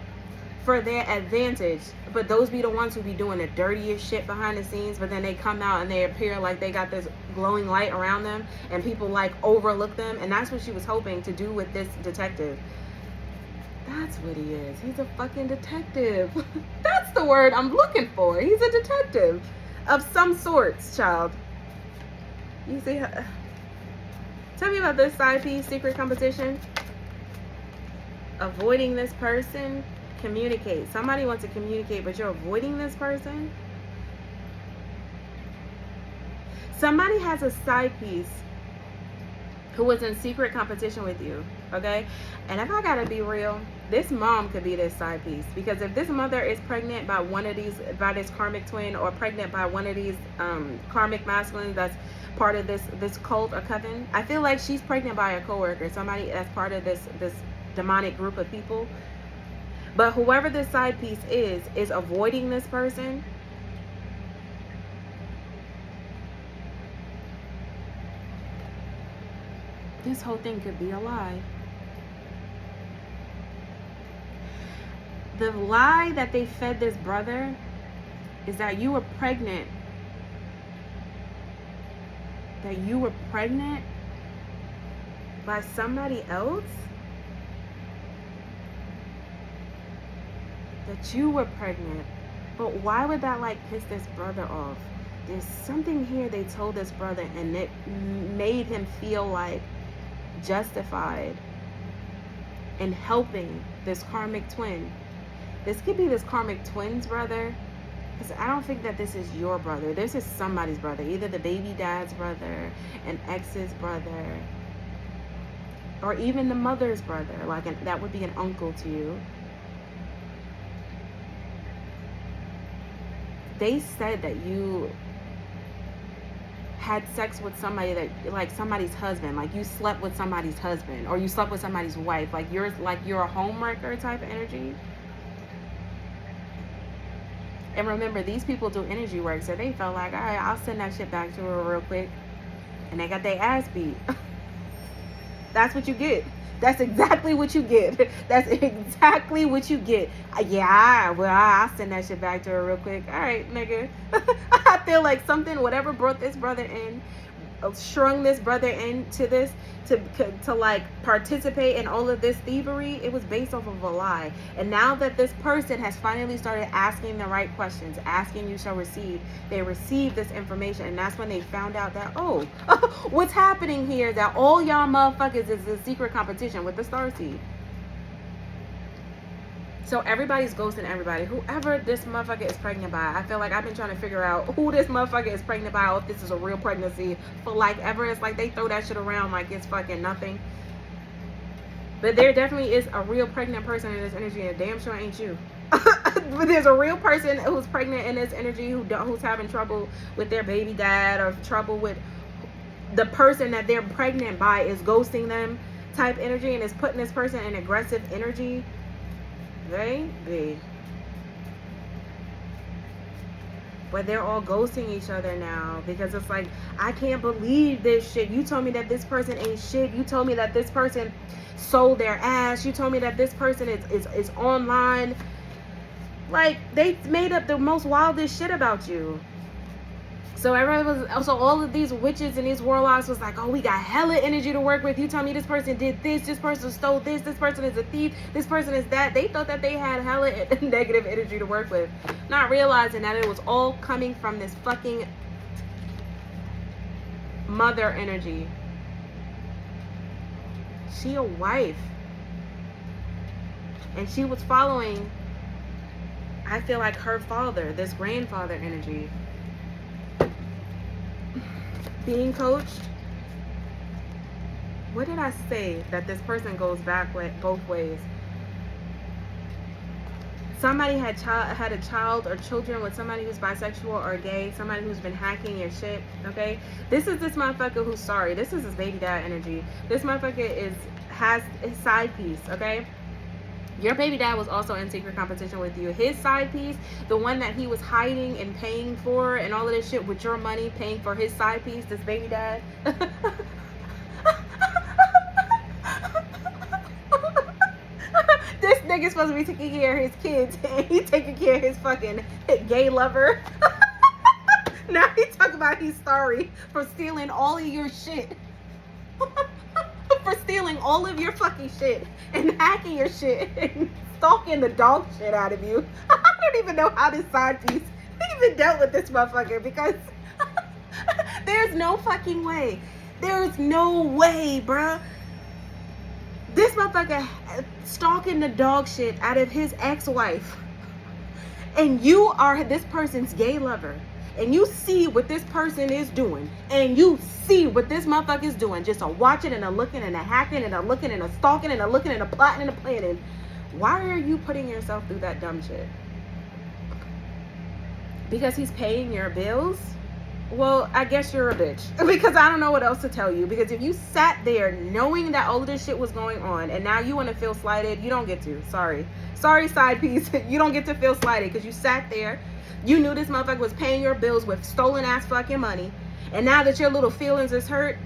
for their advantage, but those be the ones who be doing the dirtiest shit behind the scenes, but then they come out and they appear like they got this glowing light around them and people like overlook them. And that's what she was hoping to do with this detective. That's what he is. He's a fucking detective. That's the word I'm looking for. He's a detective of some sorts, child. You see her? Tell me about this side piece, secret competition. Avoiding this person. Communicate. Somebody wants to communicate, but you're avoiding this person. Somebody has a side piece who was in secret competition with you, okay? And if I gotta be real, this mom could be this side piece, because if this mother is pregnant by one of these, by this karmic twin, or pregnant by one of these karmic masculines that's part of this cult or coven, I feel like she's pregnant by a coworker, somebody that's part of this demonic group of people. But whoever this side piece is avoiding this person. This whole thing could be a lie. The lie that they fed this brother is that you were pregnant. That you were pregnant by somebody else? That you were pregnant. But why would that like piss this brother off? There's something here they told this brother, and it made him feel like justified in helping this karmic twin. This could be this karmic twin's brother, Because I don't think that this is your brother. This is somebody's brother. Either the baby dad's brother, an ex's brother, or even the mother's brother. Like, that would be an uncle to you. They said that you had sex with somebody that, like, somebody's husband. Like, you slept with somebody's husband, or you slept with somebody's wife. Like, you're a homewrecker type of energy. And remember, these people do energy work, so they felt like, all right, I'll send that shit back to her real quick. And they got their ass beat. That's what you get. That's exactly what you get. That's exactly what you get. Yeah, well, I'll send that shit back to her real quick. All right, nigga. I feel like something, whatever brought this brother in, strung this brother into this, to like participate in all of this thievery, it was based off of a lie. And now that this person has finally started asking the right questions, asking you shall receive, they received this information, and that's when they found out that, oh, what's happening here, that all y'all motherfuckers is a secret competition with the starseed. So everybody's ghosting everybody. Whoever this motherfucker is pregnant by, I feel like I've been trying to figure out who this motherfucker is pregnant by, or if this is a real pregnancy for like ever. It's like they throw that shit around like it's fucking nothing. But there definitely is a real pregnant person in this energy, and damn sure ain't you. But there's a real person who's pregnant in this energy who's having trouble with their baby dad, or trouble with the person that they're pregnant by is ghosting them type energy, and is putting this person in aggressive energy. Baby. But they're all ghosting each other now, because it's like, I can't believe this shit. You told me that this person ain't shit. You told me that this person sold their ass. You told me that this person is online. Like, they made up the most wildest shit about you. So everybody was, also all of these witches and these warlocks was like, oh, we got hella energy to work with. You tell me this person did this person stole this person is a thief, this person is that. They thought that they had hella negative energy to work with, not realizing that it was all coming from this fucking mother energy. She a wife, and she was following, I feel like, her father, this grandfather energy. Being coached. What did I say? That this person goes back both ways. Somebody had a child or children with somebody who's bisexual or gay, somebody who's been hacking your shit, okay? This is this motherfucker who's sorry. This is his baby dad energy. This motherfucker has his side piece, okay? Your baby dad was also in secret competition with you. His side piece, the one that he was hiding and paying for and all of this shit with your money, paying for his side piece, this baby dad. This nigga's supposed to be taking care of his kids, and he's taking care of his fucking gay lover. Now he talking about he's sorry for stealing all of your shit. For stealing all of your fucking shit and hacking your shit and stalking the dog shit out of you. I don't even know how this side piece even dealt with this motherfucker, because there's no fucking way. There's no way, bruh. This motherfucker stalking the dog shit out of his ex-wife, and you are this person's gay lover, and you see what this person is doing, and you see what this motherfucker is doing, just a watching and a looking and a hacking and a looking and a stalking and a looking and a plotting and a planning. Why are you putting yourself through that dumb shit? Because he's paying your bills? Well, I guess you're a bitch, because I don't know what else to tell you. Because if you sat there knowing that all of this shit was going on, and now you want to feel slighted, you don't get to. Sorry, side piece. You don't get to feel slighted, because you sat there, you knew this motherfucker was paying your bills with stolen ass fucking money, and now that your little feelings is hurt,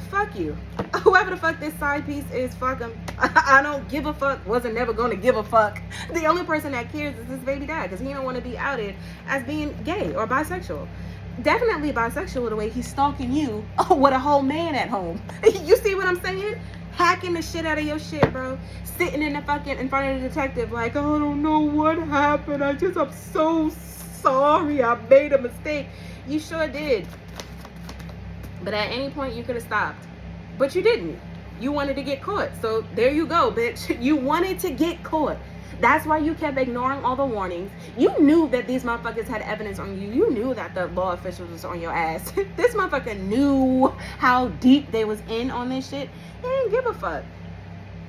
fuck you. Whoever the fuck this side piece is, fuck him. I don't give a fuck. Wasn't never gonna give a fuck. The only person that cares is his baby dad, because he don't want to be outed as being gay or bisexual. Definitely bisexual, the way he's stalking you with a whole man at home. You see what I'm saying? Hacking the shit out of your shit, bro. Sitting in front of the detective like, I don't know what happened. I'm so sorry. I made a mistake. You sure did. But at any point you could have stopped. But you didn't. You wanted to get caught. So there you go, bitch. You wanted to get caught. That's why you kept ignoring all the warnings. You knew that these motherfuckers had evidence on you. You knew that the law officials was on your ass. This motherfucker knew how deep they was in on this shit. They didn't give a fuck.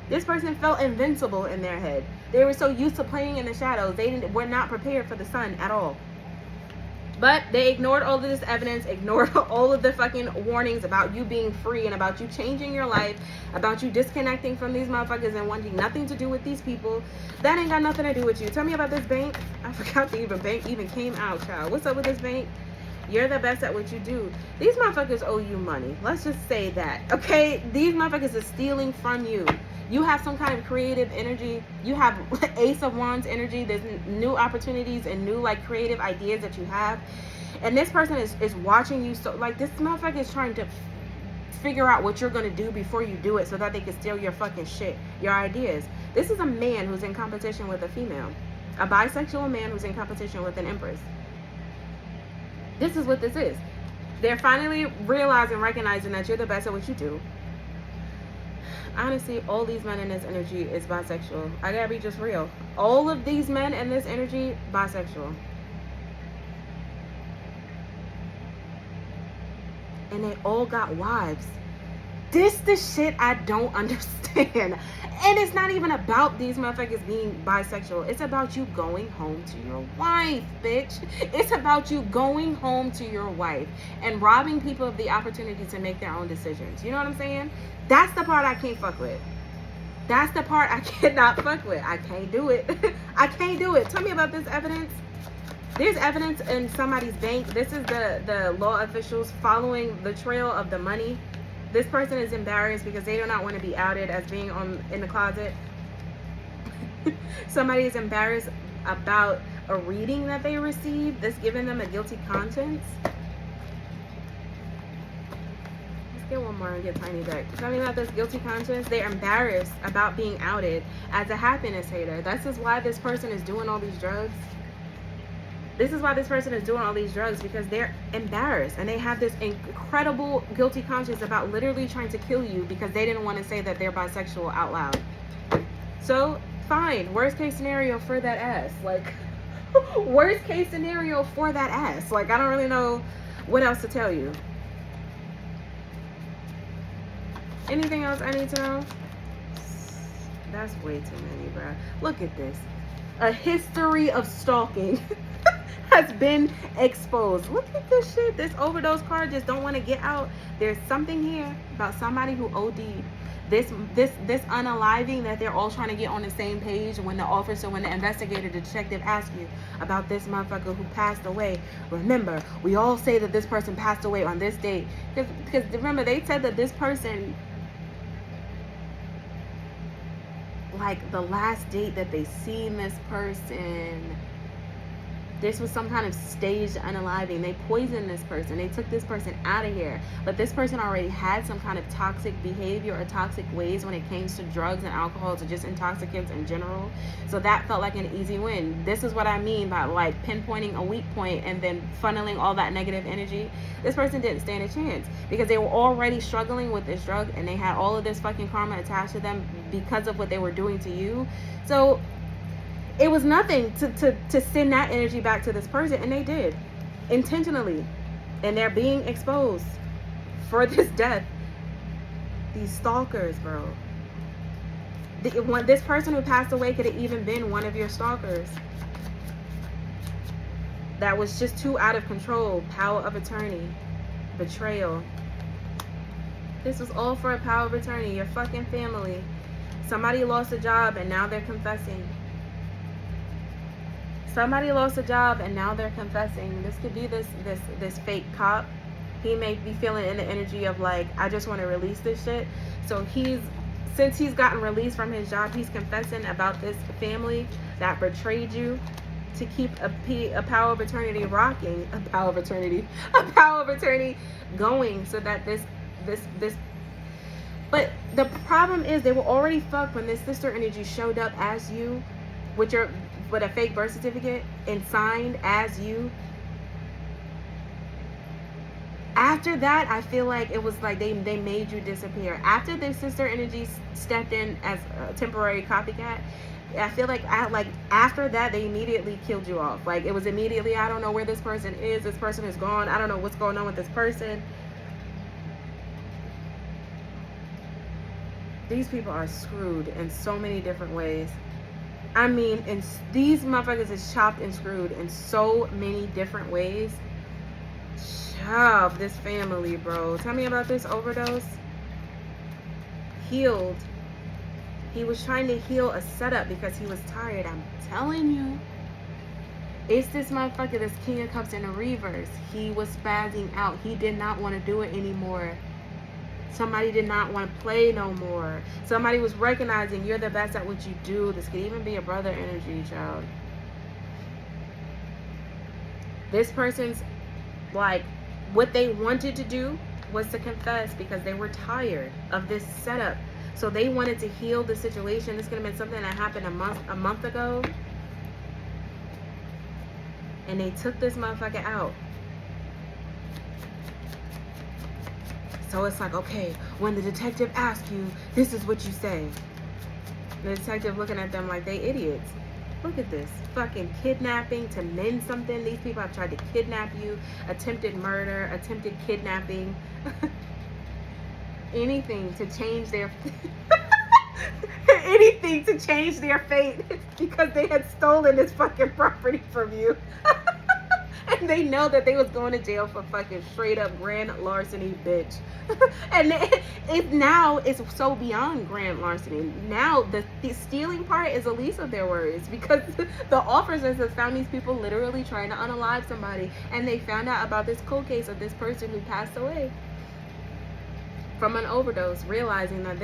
This person felt invincible in their head. They were so used to playing in the shadows. They were not prepared for the sun at all. But they ignored all of this evidence, ignored all of the fucking warnings about you being free and about you changing your life, about you disconnecting from these motherfuckers and wanting nothing to do with these people. That ain't got nothing to do with you. Tell me about this bank. I forgot the bank even came out, child. What's up with this bank? You're the best at what you do. These motherfuckers owe you money. Let's just say that, okay? These motherfuckers are stealing from you. You have some kind of creative energy. You have Ace of Wands energy. There's new opportunities and new like creative ideas that you have. And this person is watching you. So like this motherfucker is trying to figure out what you're going to do before you do it so that they can steal your fucking shit, your ideas. This is a man who's in competition with a female. A bisexual man who's in competition with an empress. This is what this is. They're finally realizing, recognizing that you're the best at what you do. Honestly, all these men in this energy is bisexual. I gotta be just real. All of these men in this energy, bisexual. And they all got wives. This the shit I don't understand. And it's not even about these motherfuckers being bisexual. It's about you going home to your wife, bitch. It's about you going home to your wife and robbing people of the opportunity to make their own decisions. You know what I'm saying? That's the part I can't fuck with. That's the part I cannot fuck with. I can't do it. I can't do it. Tell me about this evidence. There's evidence in somebody's bank. This is the law officials following the trail of the money. This person is embarrassed because they do not want to be outed as being in the closet. Somebody is embarrassed about a reading that they received that's giving them a guilty conscience. Let's get one more and get Tiny deck. Tell me about this guilty conscience. They're embarrassed about being outed as a happiness hater. This is why this person is doing all these drugs. This is why this person is doing all these drugs, because they're embarrassed and they have this incredible guilty conscience about literally trying to kill you because they didn't want to say that they're bisexual out loud. So, fine. Worst case scenario for that ass. Like, worst case scenario for that ass. Like, I don't really know what else to tell you. Anything else I need to know? That's way too many, bro. Look at this. A history of stalking has been exposed. Look at this shit. This overdose card just don't want to get out. There's something here about somebody who OD'd. This unaliving that they're all trying to get on the same page. When the investigator, the detective asks you about this motherfucker who passed away, remember, we all say that this person passed away on this date. Because remember, they said that this person, like the last date that they seen this person, this was some kind of staged unaliving. They poisoned this person. They took this person out of here. But this person already had some kind of toxic behavior or toxic ways when it came to drugs and alcohol, to just intoxicants in general. So that felt like an easy win. This is what I mean by like pinpointing a weak point and then funneling all that negative energy. This person didn't stand a chance because they were already struggling with this drug and they had all of this fucking karma attached to them because of what they were doing to you. So it was nothing to send that energy back to this person, and they did intentionally, and they're being exposed for this death. These stalkers, bro. This person who passed away could have even been one of your stalkers that was just too out of control. Power of attorney, betrayal. This was all for a power of attorney. Your fucking family. Somebody lost a job and now they're confessing. Somebody lost a job and now they're confessing. This could be this fake cop. He may be feeling in the energy of like, I just want to release this shit. So since he's gotten released from his job, he's confessing about this family that betrayed you to keep a power of attorney rocking, a power of attorney going, so that this. But the problem is they were already fucked when this sister energy showed up as you, with a fake birth certificate and signed as you. After that, I feel like it was like they made you disappear. After this sister energy stepped in as a temporary copycat, I feel like after that they immediately killed you off. Like it was immediately, I don't know where this person is. This person is gone. I don't know what's going on with this person. These people are screwed in so many different ways. I mean, and these motherfuckers is chopped and screwed in so many different ways. Chop this family, bro. Tell me about this overdose. Healed. He was trying to heal a setup because he was tired. I'm telling you. It's this motherfucker, this King of Cups in the reverse. He was spazzing out. He did not want to do it anymore. Somebody did not want to play no more. Somebody was recognizing you're the best at what you do. This could even be a brother energy, child. This person's, like, what they wanted to do was to confess because they were tired of this setup. So they wanted to heal the situation. This could have been something that happened a month ago. And they took this motherfucker out. So it's like, okay, when the detective asks you, this is what you say. The detective looking at them like they idiots. Look at this. Fucking kidnapping to mend something. These people have tried to kidnap you. Attempted murder. Attempted kidnapping. Anything to change their... anything to change their fate. Because they had stolen this fucking property from you. And they know that they was going to jail for fucking straight up grand larceny, bitch. And now it's so beyond grand larceny. Now the stealing part is the least of their worries, because the officers have found these people literally trying to unalive somebody, and they found out about this cold case of this person who passed away from an overdose, realizing that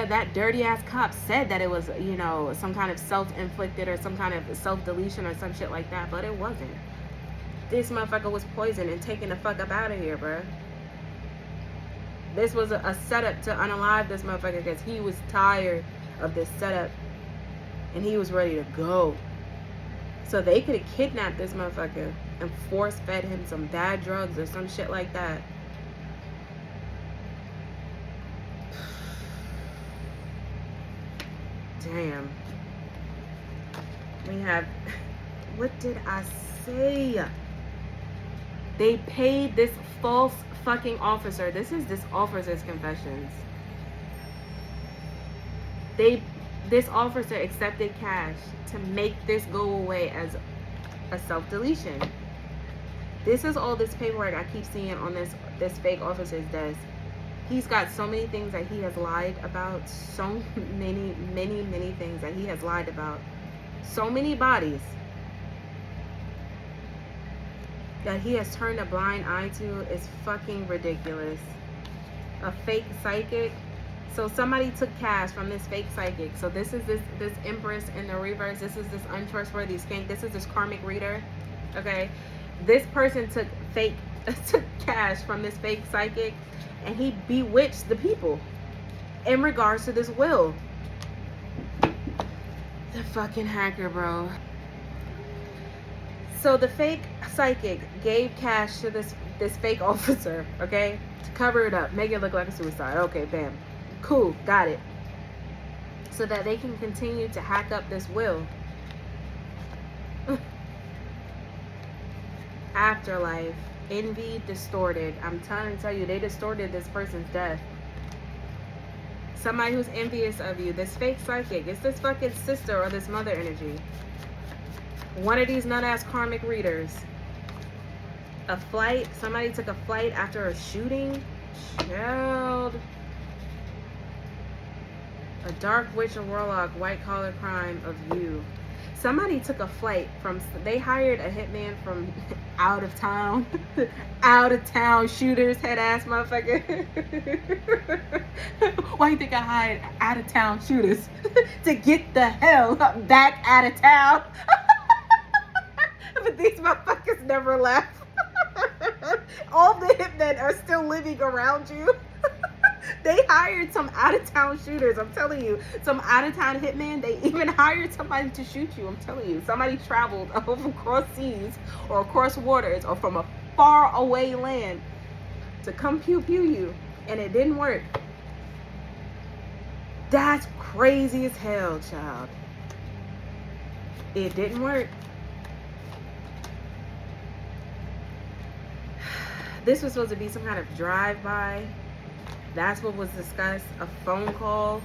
that dirty ass cop said that it was, you know, some kind of self-inflicted or some kind of self-deletion or some shit like that, but it wasn't. This motherfucker was poisoned and taken the fuck up out of here, bro. This was a setup to unalive this motherfucker because he was tired of this setup and he was ready to go. So they could have kidnapped this motherfucker and force-fed him some bad drugs or some shit like that. Damn. We have... What did I say? They paid this false fucking officer. This is this officer's confessions. This officer accepted cash to make this go away as a self-deletion. This is all this paperwork I keep seeing on this fake officer's desk. He's got so many things that he has lied about. So many things that he has lied about. So many bodies that he has turned a blind eye to is fucking ridiculous. A fake psychic. So somebody took cash from this fake psychic. So this is this empress in the reverse. This is this untrustworthy skank. This is this karmic reader. Okay, this person took cash from this fake psychic, and he bewitched the people in regards to this will. The fucking hacker, bro. So the fake psychic gave cash to this fake officer, okay, to cover it up, make it look like a suicide. Okay, bam, cool, got it. So that they can continue to hack up this will. Afterlife, envy, distorted. I'm trying to tell you, they distorted this person's death. Somebody who's envious of you. This fake psychic. It's this fucking sister or this mother energy. One of these nut-ass karmic readers. A flight. Somebody took a flight after a shooting. Child. A dark witch or warlock. White-collar crime of you. Somebody took a flight from... They hired a hitman from out of town. Out of town shooters. Head-ass motherfucker. Why you think I hired out of town shooters? To get the hell back out of town. But these motherfuckers never left. All the hitmen are still living around you. They hired some out-of-town shooters. I'm telling you. Some out-of-town hitmen. They even hired somebody to shoot you. I'm telling you. Somebody traveled across seas or across waters or from a far away land to come pew-pew you. And it didn't work. That's crazy as hell, child. It didn't work. This was supposed to be some kind of drive-by. That's what was discussed. A phone call.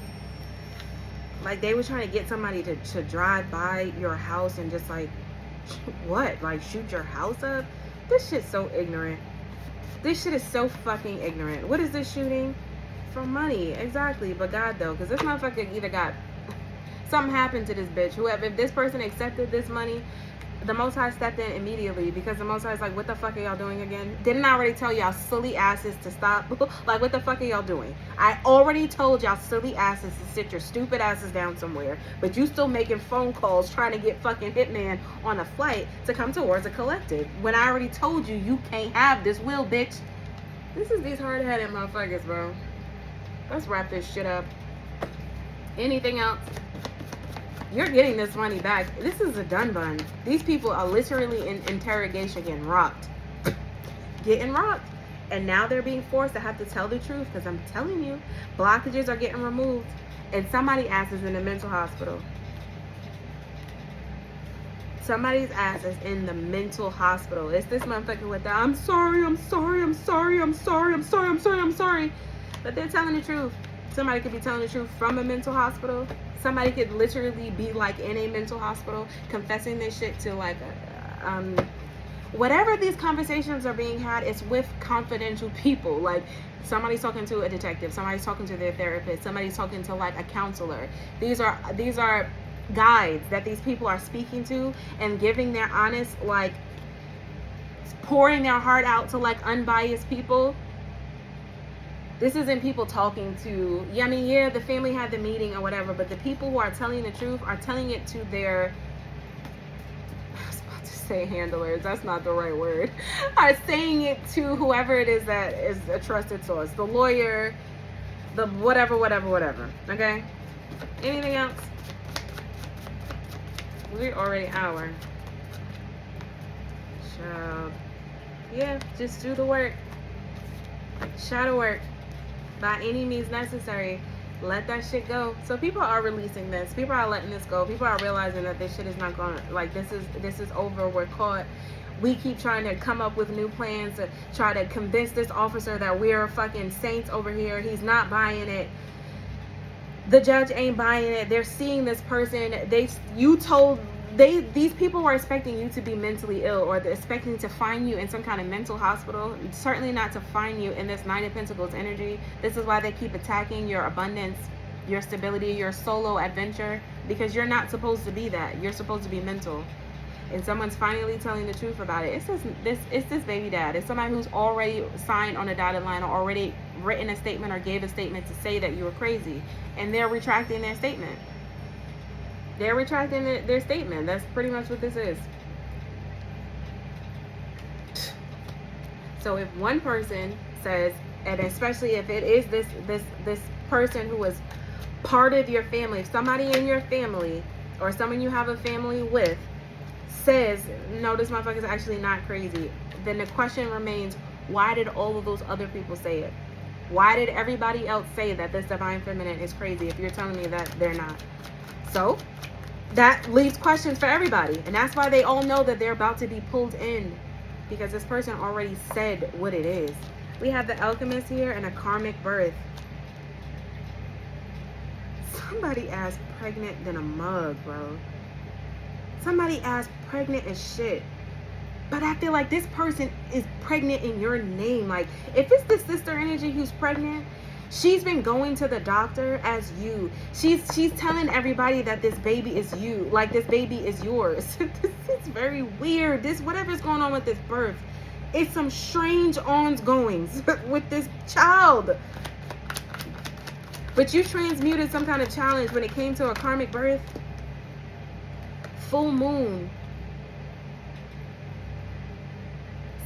Like, they were trying to get somebody to drive by your house and just, like, what? Like, shoot your house up? This shit's so ignorant. This shit is so fucking ignorant. What is this shooting? For money. Exactly. But God, though. Because this motherfucker either got... Something happened to this bitch. Whoever, if this person accepted this money, the Most High stepped in immediately, because the Most High is like, what the fuck are y'all doing again? Didn't I already tell y'all silly asses to stop? Like, what the fuck are y'all doing? I already told y'all silly asses to sit your stupid asses down somewhere, but you still making phone calls trying to get fucking Hitman on a flight to come towards a collective, when I already told you you can't have this will, bitch. This is these hard-headed motherfuckers, bro. Let's wrap this shit up. Anything else? You're getting this money back. This is a done bun. These people are literally in interrogation getting rocked. Getting rocked. And now they're being forced to have to tell the truth, because I'm telling you, blockages are getting removed. And somebody's ass is in a mental hospital. Somebody's ass is in the mental hospital. It's this motherfucker with the, I'm sorry. But they're telling the truth. Somebody could be telling the truth from a mental hospital. Somebody could literally be like in a mental hospital confessing this shit to like whatever these conversations are being had. It's with confidential people. Like, somebody's talking to a detective, somebody's talking to their therapist, somebody's talking to like a counselor. These are guides that these people are speaking to and giving their honest, like, pouring their heart out to like unbiased people. This isn't people talking to, yeah, I mean, yeah, the family had the meeting or whatever, but the people who are telling the truth are telling it to their, I was about to say handlers, that's not the right word, are saying it to whoever it is that is a trusted source, the lawyer, the whatever, okay? Anything else? We're already an hour. So, yeah, just do the work. Shadow work. By any means necessary. Let that shit go. So people are releasing this. People are letting this go. People are realizing that this shit is not going to, like, this is over. We're caught. We keep trying to come up with new plans to try to convince this officer that we're fucking saints over here. He's not buying it. The judge ain't buying it. They're seeing this person. These people were expecting you to be mentally ill, or they're expecting to find you in some kind of mental hospital. Certainly not to find you in this Knight of Pentacles energy. This is why they keep attacking your abundance, your stability, your solo adventure, because you're not supposed to be that. You're supposed to be mental. And someone's finally telling the truth about it. It's this baby dad. It's somebody who's already signed on a dotted line, or already written a statement or gave a statement to say that you were crazy. And they're retracting their statement. They're retracting their statement. That's pretty much what this is. So if one person says, and especially if it is this person who is part of your family, if somebody in your family or someone you have a family with says, no, this motherfucker's actually not crazy, then the question remains, why did all of those other people say it? Why did everybody else say that this divine feminine is crazy if you're telling me that they're not? So that leaves questions for everybody. And that's why they all know that they're about to be pulled in, because this person already said what it is. We have the Alchemist here and a karmic birth. Somebody ass pregnant than a mug, bro. Somebody ass pregnant as shit. But I feel like this person is pregnant in your name. Like, if it's the sister energy who's pregnant, she's been going to the doctor as you. She's telling everybody that this baby is you. Like, this baby is yours. This is very weird. Whatever's going on with this birth, it's some strange ongoings with this child. But you transmuted some kind of challenge when it came to a karmic birth. Full moon.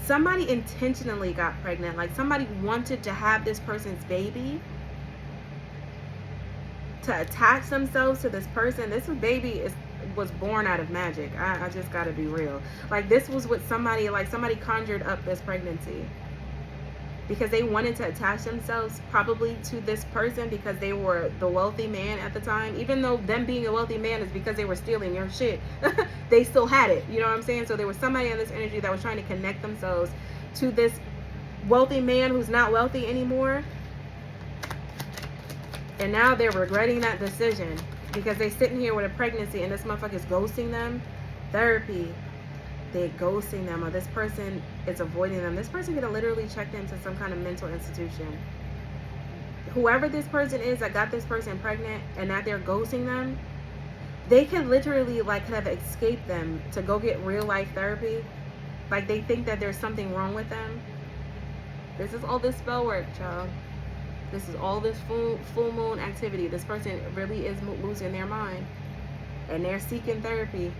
Somebody intentionally got pregnant. Like, somebody wanted to have this person's baby, to attach themselves to this person. This baby was born out of magic. I just gotta be real. Like, this was what somebody conjured up this pregnancy. because they wanted to attach themselves probably to this person because they were the wealthy man at the time. Even though them being a wealthy man is because they were stealing your shit, they still had it. You know what I'm saying? So there was somebody in this energy that was trying to connect themselves to this wealthy man who's not wealthy anymore. And now they're regretting that decision because they're sitting here with a pregnancy and this motherfucker is ghosting them. Therapy. They're ghosting them, or this person is avoiding them. This person could have literally checked into some kind of mental institution. Whoever this person is that got this person pregnant and that they're ghosting them, they could literally like have escaped them to go get real life therapy. Like they think that there's something wrong with them. This is all this spell work, child. This is all this full moon activity. This person really is losing their mind, and they're seeking therapy.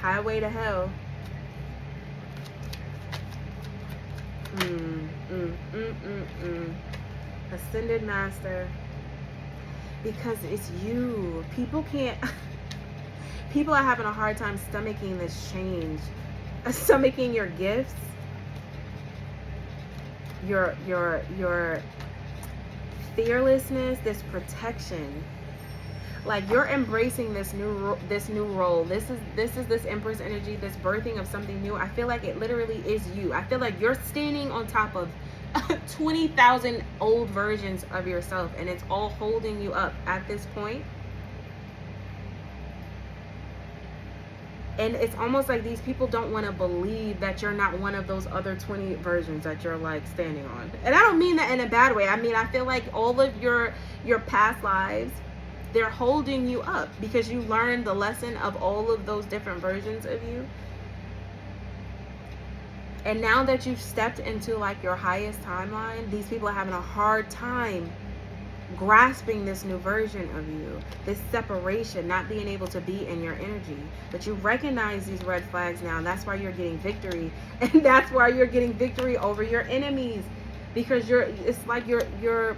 Highway to hell. Ascended Master. Because it's you. People can't. People are having a hard time stomaching this change, stomaching your gifts, your fearlessness, this protection. Like you're embracing this new role. This is this Empress energy, this birthing of something new. I feel like it literally is you. I feel like you're standing on top of 20,000 old versions of yourself, and it's all holding you up at this point. And it's almost like these people don't want to believe that you're not one of those other 20 versions that you're like standing on. And I don't mean that in a bad way. I mean, I feel like all of your past lives, they're holding you up because you learned the lesson of all of those different versions of you. And now that you've stepped into like your highest timeline, these people are having a hard time grasping this new version of you, this separation, not being able to be in your energy. But you recognize these red flags now, and that's why you're getting victory. And that's why you're getting victory over your enemies, because it's like you're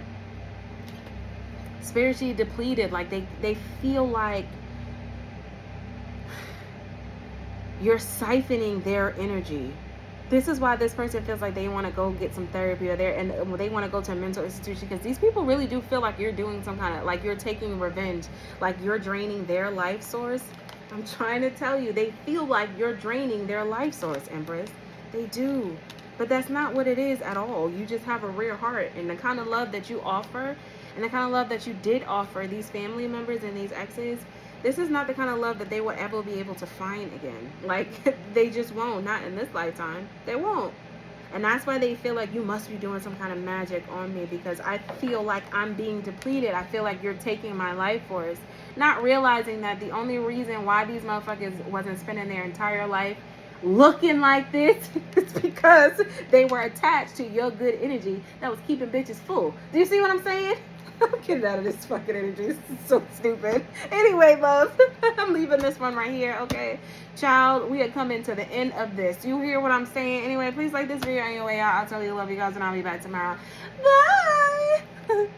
spiritually depleted. Like they feel like you're siphoning their energy. This is why this person feels like they want to go get some therapy, or they want to go to a mental institution, because these people really do feel like you're doing some kind of, like you're taking revenge, like you're draining their life source. I'm trying to tell you, they feel like you're draining their life source, Empress. They do. But that's not what it is at all. You just have a rare heart, and the kind of love that you offer, and the kind of love that you did offer these family members and these exes, this is not the kind of love that they will ever be able to find again. Like, they just won't. Not in this lifetime. They won't. And that's why they feel like you must be doing some kind of magic on me, because I feel like I'm being depleted. I feel like you're taking my life force. Not realizing that the only reason why these motherfuckers wasn't spending their entire life looking like this is because they were attached to your good energy that was keeping bitches full. Do you see what I'm saying? I'm getting out of this fucking energy. This is so stupid. Anyway, loves, I'm leaving this one right here, okay? Child, we are coming to the end of this. You hear what I'm saying? Anyway, please like this video on your way out. I'll tell you I love you guys, and I'll be back tomorrow. Bye!